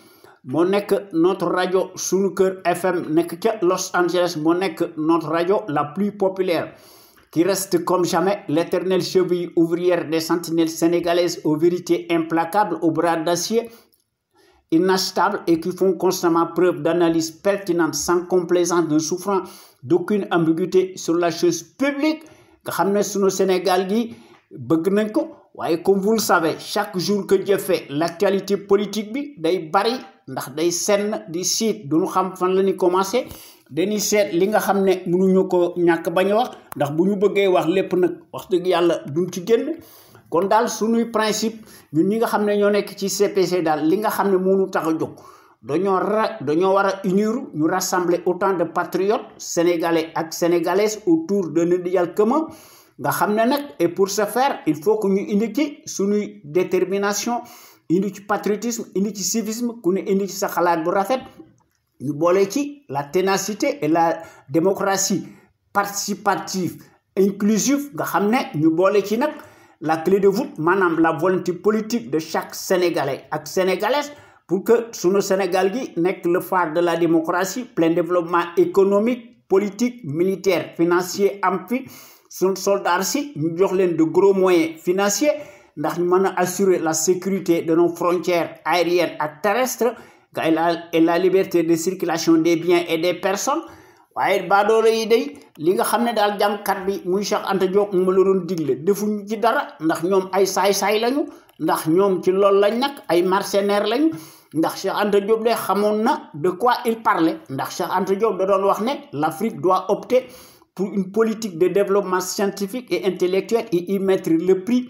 mo nek notre radio Sunu Kër FM nek ci Los Angeles mo nek notre radio la plus populaire qui reste comme jamais l'éternelle cheville ouvrière des sentinelles sénégalaises aux vérités implacables, aux bras d'acier inachetables et qui font constamment preuve d'analyse pertinente sans complaisance, ne souffrant d'aucune ambiguïté sur la chose publique. Nga xamné sunu Sénégal gi bëgg nañ ko waye comme vous le savez chaque jour que Dieu fait l'actualité politique bi day bari ndax day senn di siit duñu xam fan la ñuy commencer dañuy seet li nga xam ne mënuñu ko ñàkk bañ a wax ndax bu ñu bëggee wax lépp nag wax dëgg yàlla duñ ci génn kon daal suñuy principe ñun ñi nga xam ne ñoo nekk ci CPC daal li nga xam ne moo ñu tax a jóg dañoo war a unir ñu rassembler autant de patriotes sénégalais ak sénégalaises autour d'un idéal commun nga xam ne nag et pour ce faire il faut que ñu indi ci suñuy détermination indi ci patriotisme indi ci civisme ku ne indi ci sa xalaat bu rafet ñu bolé ci la ténacité et la démocratie participative inclusive nga xamné ñu bolé ci nak la clé de voûte manam la volonté politique de chaque sénégalais ak sénégalaise pour que sunu Sénégal gi nek le phare de la démocratie plein développement économique politique militaire financier am fi sunu soldats si ñu jox leen de gros moyens financiers ndax ñu mëna assurer la sécurité de nos frontières aériennes et terrestres et la liberté de circulation des biens et des personnes waye baadoolo yi day li nga xamne dal jàngkat bi muy Cheikh Anta Diop mo la doon digle defuñu ci dara ndax ñom ay saay-saay lañu ndax ñom ci lool lañ nak ay mercenaires lañu ndax Cheikh Anta Diop de xamoon na de quoi il parlait ndax Cheikh Anta Diop da doon wax ne l'Afrique doit opter pour une politique de développement scientifique et intellectuel et y mettre le prix.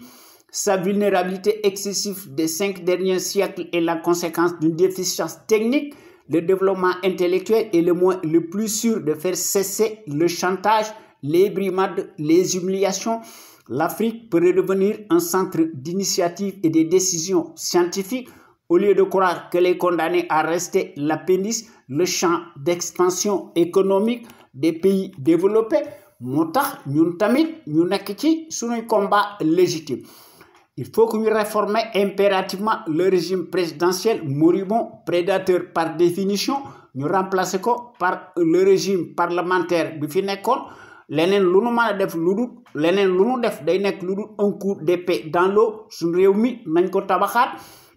Sa vulnérabilité excessive des 5 derniers siècles est la conséquence d'une déficience technique. Le développement intellectuel est le moyen le plus sûr de faire cesser le chantage, les brimades, les humiliations. L'Afrique peut redevenir un centre d'initiative et de décisions scientifiques au lieu de croire qu'elle est condamnée à rester l'appendice, le champ d'expansion économique des pays développés. Motax ñun tamit ñu nekk ci suñu combat légitime. Il faut que nous réformions impérativement le régime présidentiel moribond, prédateur par définition. Nous remplacer par le régime parlementaire bi fi nekkoon leneen lu nu mën def lu dul leneen lu nu def day nekk lu dul un coup d'épée dans l'eau suñu réew mi nañ ko tabaxaat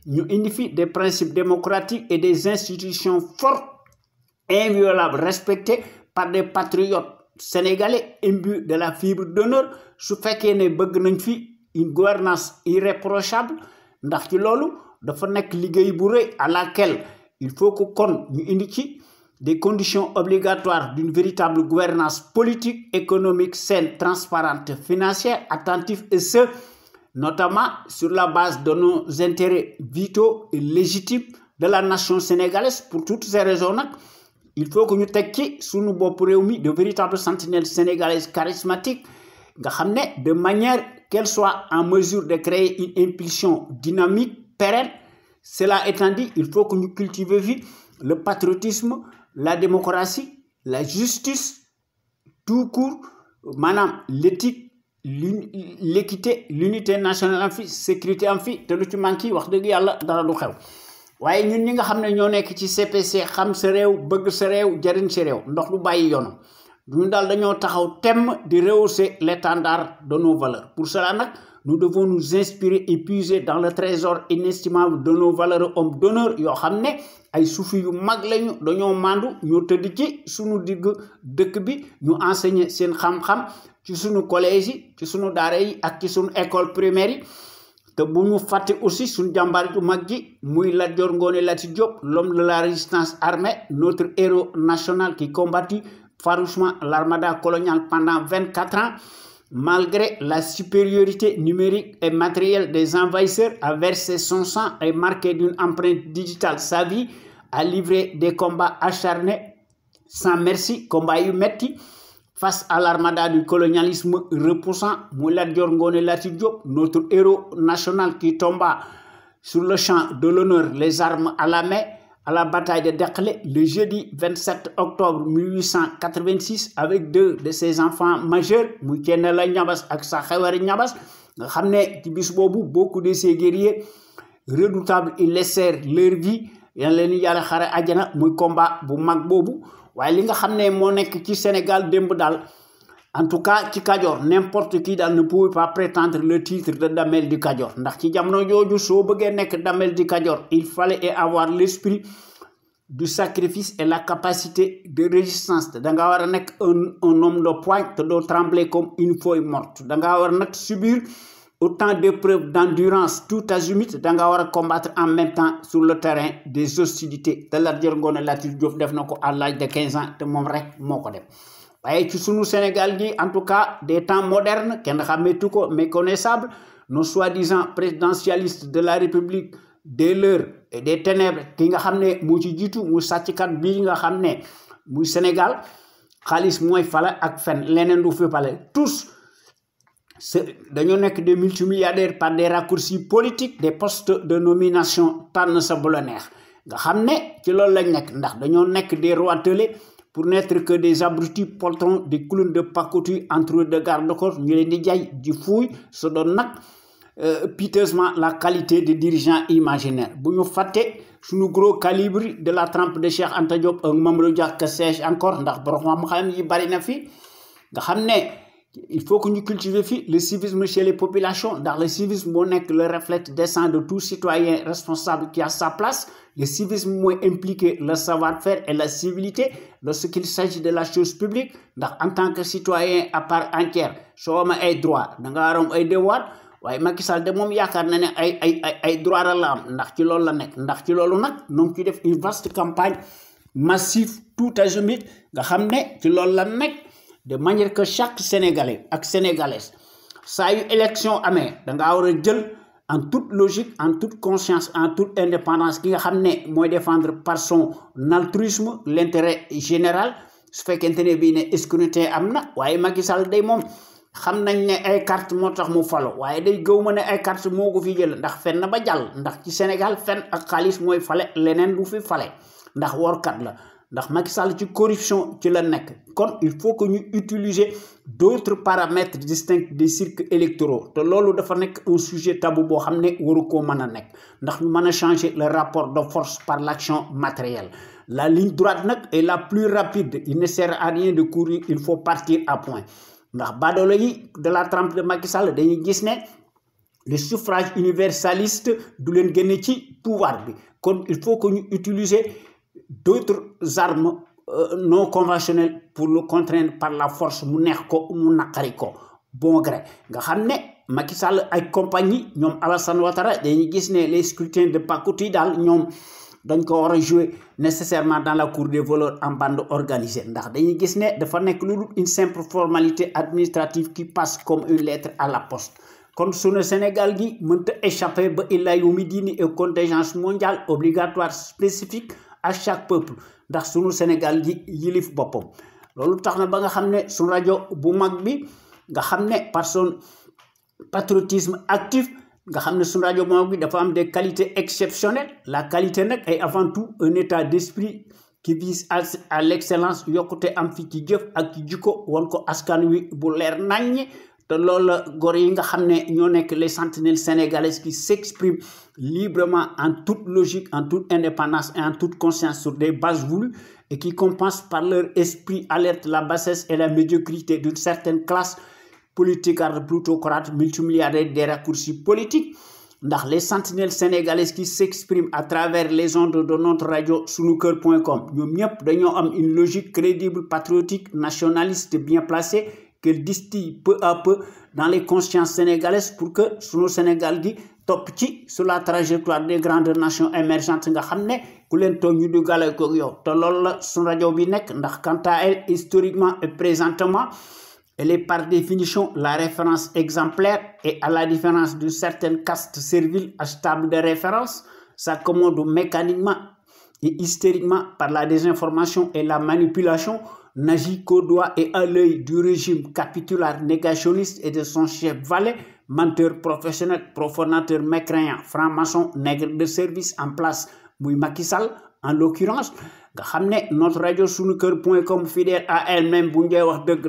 ñu indi fi des principes démocratiques et des institutions fortes inviolables respectées par des patriotes sénégalais imbus de la fibre d'honneur su fekkee ne bëgg nañ fi une gouvernance irréprochable ndax ci lolu dafa nek liggéey bu reuy à laquelle il faut que kon ñu indi ci des conditions obligatoires d'une véritable gouvernance politique, économique, saine, transparente, financière, attentive et ce notamment sur la base de nos intérêts vitaux et légitimes de la nation sénégalaise. Pour toutes ces raisons il faut que nous tekki sunu bop réew mi de véritables sentinelles sénégalaises charismatiques nga xamné de manière qu'elle soit en mesure de créer une impulsion dynamique, pérenne. Cela étant dit, il faut que nous cultivions le patriotisme, la démocratie, la justice, tout court, madame, l'éthique, l'équité, l'unité nationale en fi, sécurité en fi, te lu ci manki wax deug yalla dara du xew. Waye ñun ñi nga xamné ñoo nekk ci CPC xam sa réew, bëgg sa réew, jariñ sa réew, ndox lu bayyi yoonam. Nous devons rehausser l'étendard de nos valeurs. Pour cela, nous devons nous inspirer et puiser dans le trésor inestimable de nos valeurs hommes d'honneur. Yo xamné ay soufi yu mag lañu dañoo mandu ñu teud ci suñu digg dëkk bi ñu enseigner seen xam-xam ci suñu collège yi ci suñu daara yi ak ci suñu école primaire yi te bu ñu fàtte aussi suñu jàmbaar ju mag ji muy Lat Dior Ngoné Latyr Diop, l'homme de la résistance armée, notre héros national qui combattit farouchement l'armada coloniale pendant 24 ans. Malgré la supériorité numérique et matérielle des envahisseurs, a versé son sang et marqué d'une empreinte digitale sa vie, a livré des combats acharnés sans merci, combats yu metti face à l'armada du colonialisme repoussant. Muy Lat Dior Ngoné Latyr Diop, notre héros national qui tomba sur le champ de l'honneur, les armes à la main, à la bataille de Derklé le jeudi 27 octobre 1886 avec 2 de ses enfants majeurs, muy Thiendella Niabass ak Sakhewary Niabass, nga xam ne ci bis boobu beaucoup de ces guerriers redoutables ils laissèrent leur vie, yal leen yàlla xare àjjana. Muy combat bu mag boobu. waaye li nga xam ne moo nekk ci Sénégal démb daal, en tout cas ci Kajoor, n'importe qui daal ne pouvait pas prétendre le titre de Damel du Kajoor, ndax ci jamono jooju soo bëggee nekk Damel du Kajoor il fallait avoir l'esprit du sacrifice et la capacité de résistance. da nga war a nekk un homme de poing, te doo trembler comme une feuille morte. da nga war a nag subir autant d'épreuves d'endurance tout azimut. da nga war a combattre en même temps sur le terrain des hostilités. te Lat Dior Ngoné Latyr Diop def na ko à l'âge de 15 ans, te moom rek moo ko def. waaye ci sunu Sénégal gi, en tout cas des temps modernes, kenn xàmmeetu ko, méconnaissable, nos soi-disant présidentialistes de la République des leurs et des ténèbres, ki nga xam ne moo ci jiitu muy sàcckat bii nga xam ne muy Sénégal, xaalis mooy fale ak fen, leneen du fi fale. Tous dañoo nekk des multimilliardaires par des raccourcis politiques, des postes de nomination tànn sa bu la neex. nga xam ne ci loolu lañ nekk, ndax dañoo nekk des rois telés pour n'être que des abrutis poltrons, des clowns de pacotille entre de garde-corps, ñu leen di jaay di fuuy se doon nag piteusement la qualité de dirigeants imaginaires. bu ñu fàtte suñu gros calibre de la trempe de Cheikh Anta Diop ak Mamadou Dia, que sais-je encore, ndax borom xam-xam yi bari na fi. nga xam ne il faut que ñu cultiver fi le civisme chez les populations, ndax le civisme moo nekk le reflet décent de tout citoyen responsable qui a sa place. Le civisme mooy impliquer le savoir-faire et la civilité lorsqu'il s'agit de la chose publique, ndax en tant que citoyen à part entière soo amee ay droit da nga war a am ay devoir. waaye Macky Sall de moom yaakaar na ne ay droit la am, ndax ci loolu la nekk. ndax ci loolu nag ñoo ngi ciy def une vaste campagne massive tout azimut, nga xam ne ci loolu la nekk, de manière que chaque Sénégalais ak Sénégalaise saa yu élection amee da ngaa war a jël en toute logique, en toute conscience, en toute indépendance ki nga xam ne mooy défendre par son altruisme l'intérêt général. su fekkente ne bii ne scrutin am na, waaye Macky Sall day moom xam nañ ne ay carte moo tax mu falo, waaye day gëw ma ne ay carte moo ko fi jël, ndax fen na ba jàll. ndax ci Sénégal fen ak xaalis mooy fale, leneen du fi fale, ndax workat la. ndax Macky Sall ci corruption ci la nekk. kon il faut que ñu utiliser d'autres paramètres distincts des cirques électoraux, te loolu dafa nekk un sujet tabou boo xam ne waru koo mën a nekk, ndax ñu mën a changer le rapport de force par l'action matérielle. La ligne droite nag est la plus rapide, il ne sert à rien de courir, il faut partir à point. ndax baadoolo yi de la trempe de Macky Sall dañuy gis ne le suffrage universaliste du leen génne ci pouvoir bi. kon il faut que ñu utiliser d'autres armes non conventionnelles pour le contraindre par la force, mu neex ko mu naqari ko bon gré. nga xam ne Macky Sall ay compagnie ñoom Alassane Ouattara dañuy gis ne les scrutins de pacotille daal ñoom dañ ko war a jouer nécessairement dans la cour des voleurs en bande organisée, ndax dañuy gis ne dafa nekk lu dul une simple formalité administrative qui passe comme une lettre à la poste. kon sunu Sénégal gi mënta échapper ba illaa yawmi diini et contingence mondiale obligatoire spécifique à chaque peuple, ndax sunu Sénégal gi yilif boppam. loolu tax na ba nga xam ne sunu rajo bu mag bi nga xam ne par son patriotisme actif, nga xam ne sunu rajo bu mag bi dafa am des qualités exceptionnelles. la qualité nag est avant tout un état d'esprit qui vise à l'excellence, yokkute am fi ci jëf ak ci jikko won ko askan wi bu leer naññ. te loolu la góor yi nga xam ne ñoo nekk les sentinelles sénégalaises qui s'expriment librement en toute logique, en toute indépendance et en toute conscience sur des bases voulues, et qui compensent par leur esprit alerte la bassesse et la médiocrité d'une certaine classe politique plutocrate multimilliardaire des raccourcis politiques. ndax les sentinelles sénégalaises qui s'expriment à travers les ondes de notre radio sunuker.com ñoom ñëpp dañoo am une logique crédible, patriotique, nationaliste bien placée, qu'elle distille peu à peu dans les consciences sénégalaises pour que sunu Sénégal gi top ci sur la trajectoire des grandes nations émergentes nga xamné ku len tooñ ñu du galay ko yow te lool la sun radio bi nek ndax quant à elle historiquement et présentement elle est par définition la référence exemplaire et à la différence de certaines castes serviles achetables de référence s'accommode mécaniquement et hystériquement par la désinformation et la manipulation, n'agit qu'au doigt et à l'œil du régime capitulaire négationniste et de son chef valet, menteur professionnel, profanateur mécréant, franc-maçon, nègre de service en place, Mouy Macky Sall, en l'occurrence, notre radio sunuker.com fidèle à elle-même,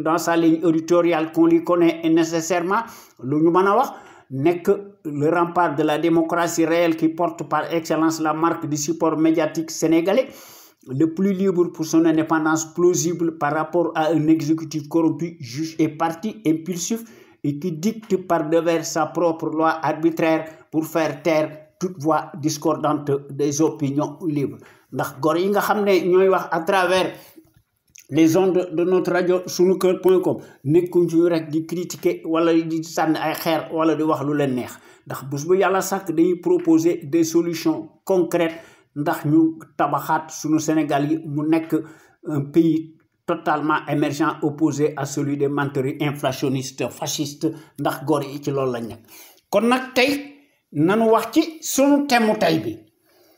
dans sa ligne éditoriale qu'on lui connaît et nécessairement, n'est que le rempart de la démocratie réelle qui porte par excellence la marque du support médiatique sénégalais, le plus libre pour son indépendance plausible par rapport à un exécutif corrompu, juge et parti impulsif et qui dicte par devers sa propre loi arbitraire pour faire taire toute voix discordante des opinions libres. Ndax gor yi nga xamné ñoy wax à travers les ondes de notre radio sunuker.com nekkuñ ci rek di critiquer wala di sànni ay xeer wala di wax lu leen neex ndax bés bu yàlla sàkk dañuy proposer des solutions concrètes ndax ñu tabaxaat sunu Sénégal yi mu nekk un pays totalement émergent opposé à celui des menteries inflationnistes fascistes ndax góor yi ci loolu lañ nekk kon nag tey nanu wax ci sunu thème tey bi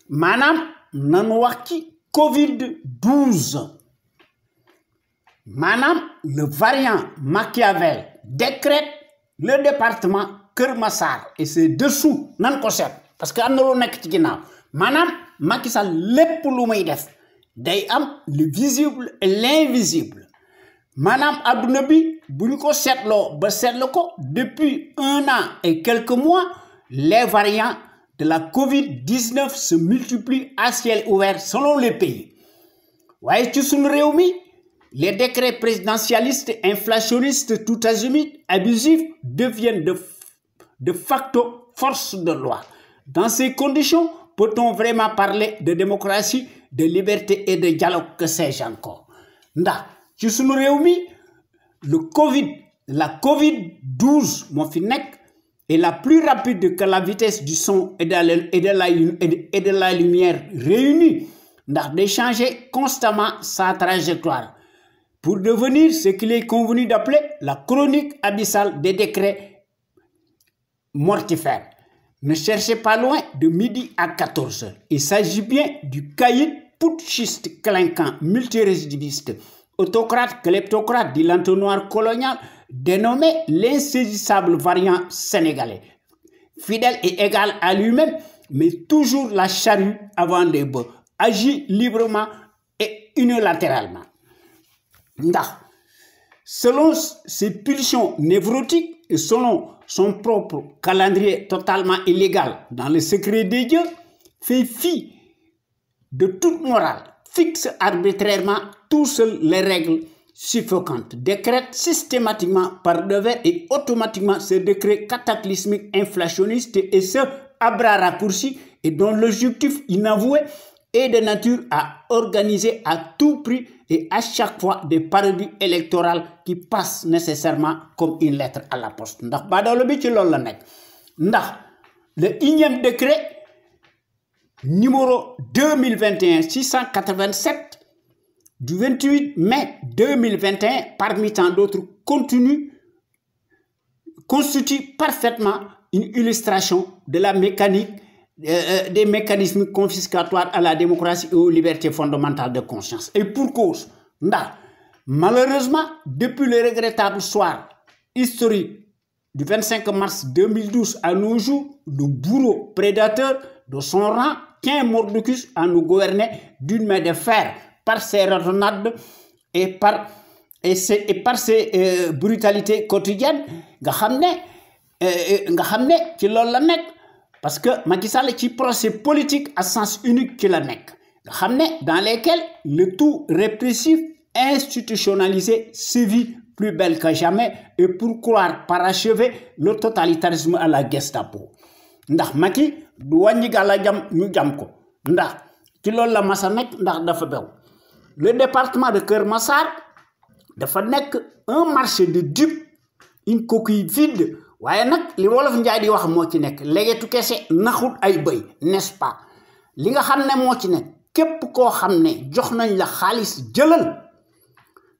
maanaam nanu wax ci Covid-12 Madame, le variant Machiavel décrète le département Keur Massar et c'est dessous nan ko seet parce que am na lu nekk ci ginnaaw maanaam Macky Sall lépp lu muy def day am le visible et l'invisible maanaam adduna bi bu ñu ko seetloo ba seetlu ko depuis 1 an et quelques mois les variants de la Covid-19 se multiplient à ciel ouvert selon les pays waaye ci sunu réew mi les décrets présidentialistes inflationnistes tout azimut abusifs deviennent de facto force de loi. Dans ces conditions, peut-on vraiment parler de démocratie, de liberté et de dialogue, que sais-je encore? Ndax ci sunu réew mi la Covid-12 moo fi nekk est la plus rapide que la vitesse du son et de la lumière réunis ndax de changer constamment sa trajectoire pour devenir ce qu'il est convenu d'appeler la chronique abyssale des décrets mortifères. Ne cherchez pas loin de midi à 14 h. Il s'agit bien du caïd putschiste clinquant multirécidiviste, autocrate, kleptocrate du l'entonnoir colonial dénommé l'insaisissable variant sénégalais. Fidèle et égal à lui-même, mais toujours la charrue avant les bœufs, agit librement et unilatéralement. Selon ses pulsions névrotiques et selon son propre calendrier totalement illégal dans le secret des dieux, fait fi de toute morale, fixe arbitrairement tout seul les règles suffocantes, décrète systématiquement par devers et automatiquement ce décret cataclysmique inflationniste et ce à bras raccourcis et dont l'objectif inavoué est de nature à organiser à tout prix et à chaque fois des parodies électorales qui passent nécessairement comme une lettre à la poste. Ndax badoolo bi ci loolu la nekk ndax le 1e décret numéro 2021-687 du 28 mai 2021 parmi tant d'autres contenus constitue parfaitement une illustration de la mécanique des mécanismes confiscatoires à la démocratie et aux libertés fondamentales de conscience. Et pour cause, malheureusement, depuis le regrettable soir historique du 25 mars 2012 à nos jours, le bourreau prédateur de son rang, qu'un Mordicus à nous gouverner d'une main de fer par ses ratonnades et par ses brutalités quotidiennes, parce que Macky Sall ci procès politique à sens unique qui la nekk dans lesquels le tout répressif institutionnalisé sévit plus belle que jamais et pour croire parachever le totalitarisme à la Gestapo ndax Macky du wàññi gàlla jam ñu jam ko ndax ci loolu la masa nekk ndax dafa bew le département de Keur Massar dafa nekk un marché de dupes une coquille vide waaye nag li wolof njaay di wax moo ci nekk legetu kese naxut ay bëy n'est-ce pas li nga xam ne moo ci nekk képp koo xam ne jox nañ la xaalis jëlal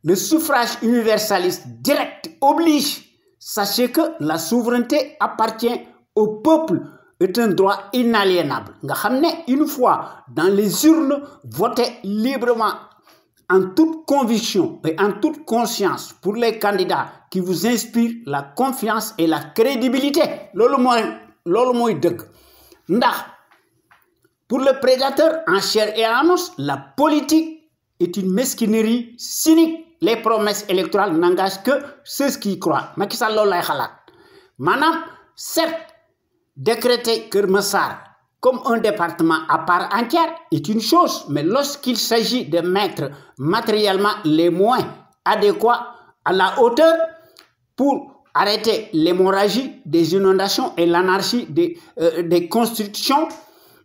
le suffrage universaliste direct oblige sachez que la souveraineté appartient au peuple est un droit inaliénable nga xam ne une fois dans les urnes votez librement en toute conviction et en toute conscience pour les candidats qui vous inspirent la confiance et la crédibilité loolu mooy dëgg ndax pour le prédateur en chair et en os la politique est une mesquinerie cynique les promesses électorales n'engagent que ceux qui y croient Macky Sall loolu lay xalaat maanaam certes décréter Keur Massar comme un département à part entière est une chose, mais lorsqu'il s'agit de mettre matériellement les moyens adéquats à la hauteur pour arrêter l'hémorragie des inondations et l'anarchie des constructions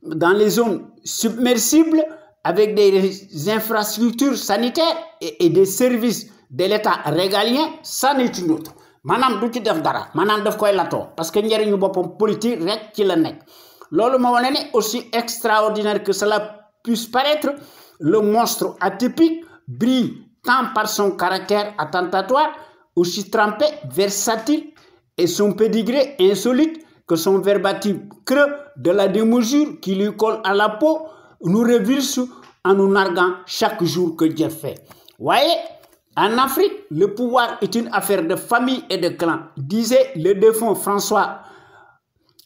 dans les zones submersibles avec des infrastructures sanitaires et des services de l'État régalien, ça n'est une autre. Manam du ci def dara, manam daf koy lato parce que njëriñu boppam politique rek ci la nekk. Loolu moo wane ne aussi extraordinaire que cela puisse paraître, le monstre atypique brille tant par son caractère attentatoire, aussi trempé, versatile et son pédigré insolite que son verbatim creux de la démesure qui lui colle à la peau nous révulse en nous narguant chaque jour que Dieu fait. Voyez, en Afrique, le pouvoir est une affaire de famille et de clan, disait le défunt François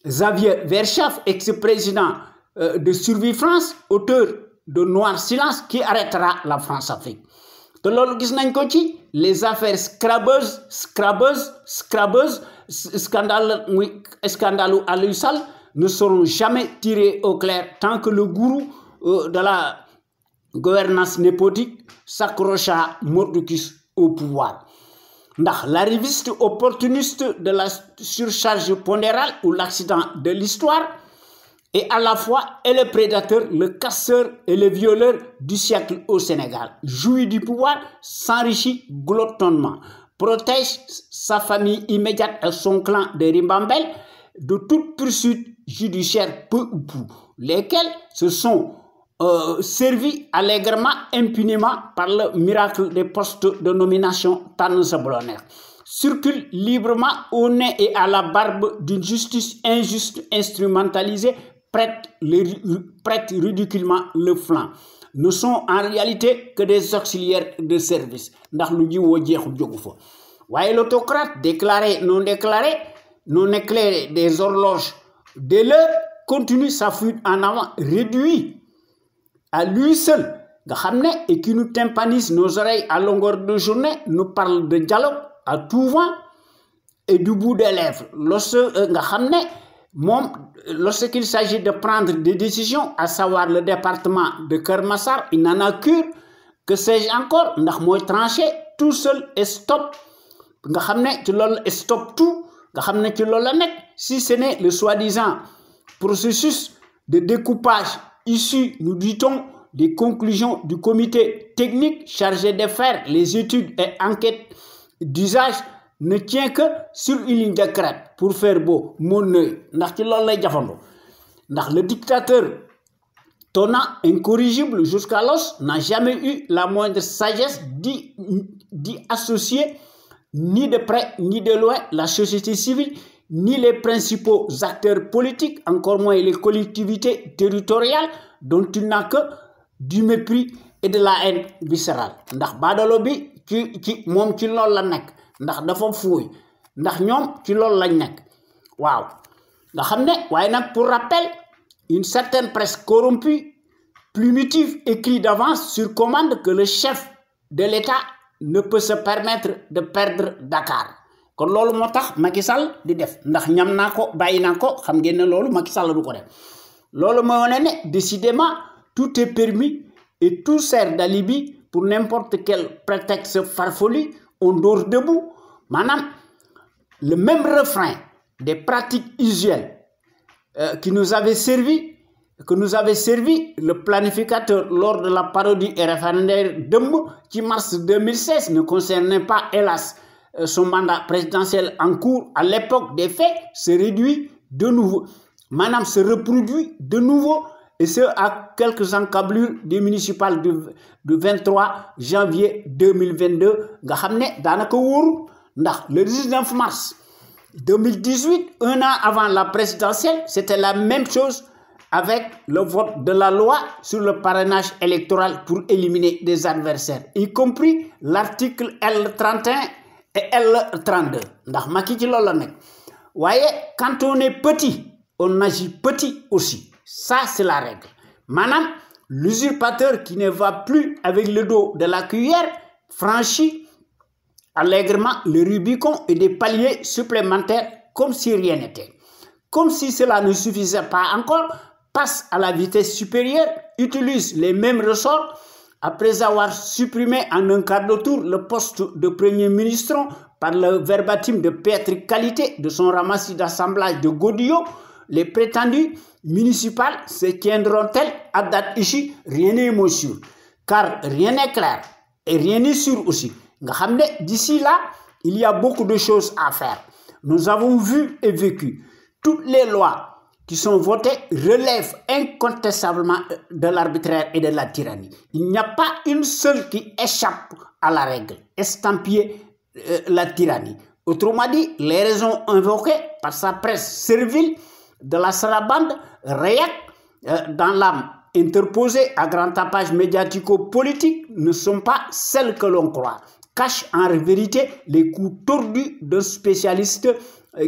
Xavier Verschaff, ex-président de Survie France, auteur de Noir Silence, qui arrêtera la France-Afrique. te loolu gis nañ ko ci les affaires scrabeuses scandale Aliou Sall ne seront jamais tirés au clair tant que le gourou de la gouvernance népotique s'accrocha mordicus au pouvoir. Ndax l'arriviste opportuniste de la surcharge pondérale ou l'accident de l'histoire est à la fois et le prédateur, le casseur et le violeur du siècle au Sénégal. Jouit du pouvoir, s'enrichit glotonnement, protège sa famille immédiate et son clan de Rimbambel de toute poursuite judiciaire peu ou prou, lesquels se sont servis allègrement, impunément par le miracle des postes de nomination Tann-Sablonnaire. Circulent librement au nez et à la barbe d'une justice injuste instrumentalisée, prête ridiculement le flanc. Ne sont en réalité que des auxiliaires de service. L'autocrate déclaré, non éclairé des horloges de l'heure continue sa fuite en avant, réduit à lui seul, et qui nous tympanise nos oreilles à longueur de journée, nous parle de dialogue à tout vent et du bout des lèvres. Lorsqu'il s'agit de prendre des décisions, à savoir le département de Keur Massar, il n'en a cure, que sais-je encore, ndax mooy tranché tout seul et stop, stop tout, si ce n'est le soi-disant processus de découpage issu, nous dit-on, des conclusions du comité technique chargé de faire les études et enquêtes d'usage ne tient que sur une ligne de crête pour faire beau mon œil. Le dictateur tonnant incorrigible jusqu'à l'os n'a jamais eu la moindre sagesse d'y associer ni de près ni de loin la société civile ni les principaux acteurs politiques, encore moins les collectivités territoriales dont il n'a que du mépris et de la haine viscérale. Ndax badalo bi ci mom ci lool la nek, ndax dafa fuuy, ndax ñom ci lool lañ nek. Waaw. Nga xamné waye nak pour rappel, une certaine presse corrompue, primitive, écrit d'avance sur commande que le chef de l'État ne peut se permettre de perdre Dakar. Kon loolu motax Macky Sall di def ndax ñam nako bayinako xam ngeen ne loolu Macky Sall du ko def. Loolu mo wone ne décidément tout est permis et tout sert d'alibi pour n'importe quel prétexte farfelu, on dort debout. Madame, le même refrain des pratiques usuelles que nous avait servi le planificateur lors de la parodie et référendaire d'Emb qui mars 2016 ne concernait pas, hélas, son mandat présidentiel en cours à l'époque des faits se réduit de nouveau. Madame se reproduit de nouveau, et ce à quelques encablures des municipales du 23 janvier 2022. Nga xamné danaka woru ndax le 19 mars 2018, un an avant la présidentielle, c'était la même chose avec le vote de la loi sur le parrainage électoral pour éliminer des adversaires, y compris l'article L31 et L32. Ndax Macky ci loolu la nek. Voyez, quand on est petit, on agit petit aussi. Ça, c'est la règle. Madame, l'usurpateur qui ne va plus avec le dos de la cuillère franchit allègrement le Rubicon et des paliers supplémentaires comme si rien n'était. Comme si cela ne suffisait pas encore, passe à la vitesse supérieure, utilise les mêmes ressorts après avoir supprimé en un quart de tour le poste de Premier ministre par le verbatim de piètre qualité de son ramassis d'assemblage de Godillot. Les prétendus municipales se tiendront-elles à date ici? Rien n'est sûr, car rien n'est clair et rien n'est sûr aussi. D'ici là, il y a beaucoup de choses à faire. Nous avons vu et vécu. Toutes les lois qui sont votées relèvent incontestablement de l'arbitraire et de la tyrannie. Il n'y a pas une seule qui échappe à la règle, estampillée la tyrannie. Autrement dit, les raisons invoquées par sa presse servile de la sarabande réacte dans l'âme interposée à grand tapage médiatico-politique ne sont pas celles que l'on croit. Cachent en vérité les coups tordus d'un spécialiste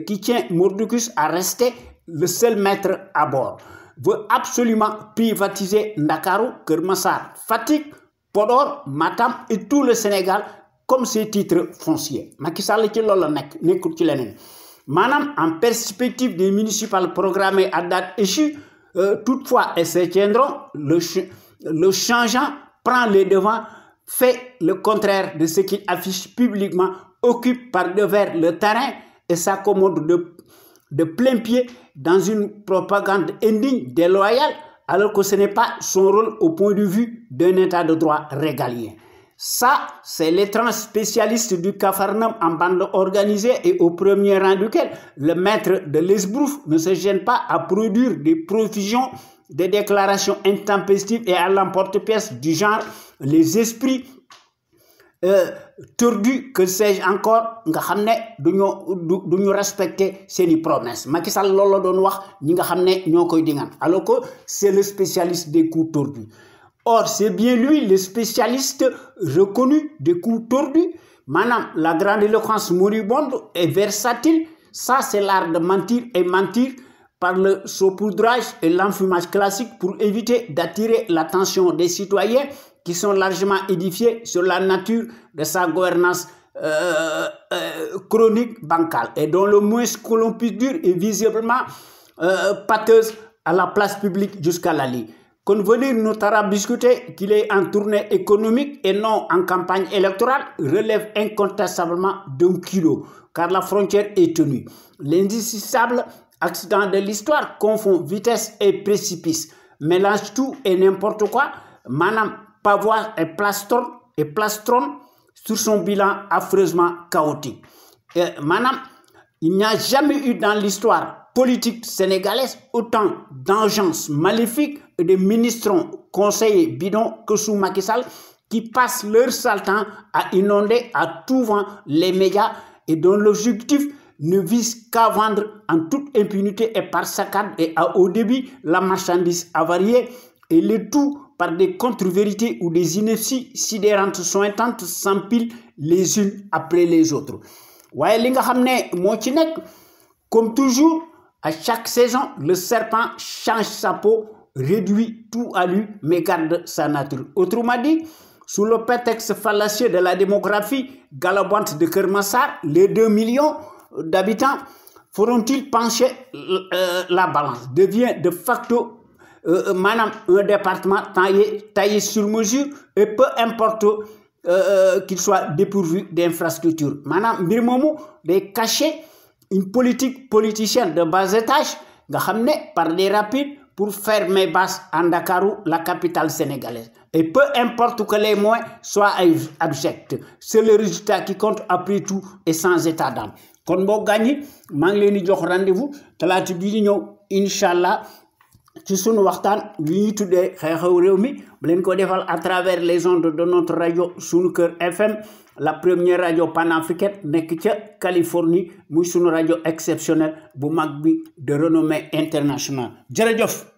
qui tient Mordicus à rester le seul maître à bord. Veut absolument privatiser Ndakaru, Keur Massar, Fatick, Podor, Matam et tout le Sénégal comme ses titres fonciers. Macky Sall ci loolu la nekk nekkul ci leneen. Madame, en perspective des municipales programmées à date échue, toutefois elles se tiendront, le changeant prend les devants, fait le contraire de ce qu'il affiche publiquement, occupe par devers le terrain et s'accommode de plein pied dans une propagande indigne, déloyale, alors que ce n'est pas son rôle au point de vue d'un état de droit régalien. Ça, c'est l'étrange spécialiste du Capharnaüm en bande organisée et au premier rang duquel le maître de l'esbrouf ne se gêne pas à produire des profusions, des déclarations intempestives et à l'emporte-pièce du genre les esprits tordus, que sais-je encore, nga xamné duñu respecter ses promesses. Macky Sall loolu doon wax ñi nga xamné ñokoy dingan, alors que c'est le spécialiste des coups tordus. Or, c'est bien lui, le spécialiste reconnu des coups tordus. Madame, la grande éloquence moribonde est versatile. Ça, c'est l'art de mentir et mentir par le saupoudrage et l'enfumage classique pour éviter d'attirer l'attention des citoyens qui sont largement édifiés sur la nature de sa gouvernance chronique bancale et dont le moins que l'on puisse dire est visiblement pâteuse à la place publique jusqu'à la lie. Convenir nous tarabiscuter qu'il est en tournée économique et non en campagne électorale relève incontestablement d'un kilo, car la frontière est tenue. L'indissociable accident de l'histoire confond vitesse et précipice, mélange tout et n'importe quoi. Madame Pavois et plastronne sur son bilan affreusement chaotique. Madame, il n'y a jamais eu dans l'histoire politique sénégalaise autant d'engeance maléfique et de ministrons conseillers bidons que sous Macky Sall qui passent leur sale temps à inonder à tout vent les médias et dont l'objectif ne vise qu'à vendre en toute impunité et par saccade et à haut débit la marchandise avariée et le tout par des contre-vérités ou des inepties sidérantes sointantes s'empilent les unes après les autres. Waye li nga xamné mo ci nek, comme toujours à chaque saison le serpent change sa peau, réduit tout à lui mais garde sa nature. Autrement dit, sous le prétexte fallacieux de la démographie galopante de Keur Massar, les 2 millions d'habitants feront-ils pencher la balance? Devient de facto madame un département taillé sur mesure et peu importe qu'il soit dépourvu d'infrastructures. Madame mbir moomu day cacher une politique politicienne de bas étage nga xamné par des rapides pour faire mes bases en Dakarou, la capitale sénégalaise. Et peu importe que les moyens soient abjects, c'est le résultat qui compte après tout et sans état d'âme. Kon boo gagné maa ngi leen di jox rendez-vous talaata bii di ñëw incha allah ci sunu waxtaan li ñuy tuddee xew-xew réew mi bu leen ko defal à travers les ondes de notre radio Sunu Kër FM la première radio panafricaine nekk ca Californie muy sunu radio exceptionnelle bu mag bi de renommée internationale jërëjëf.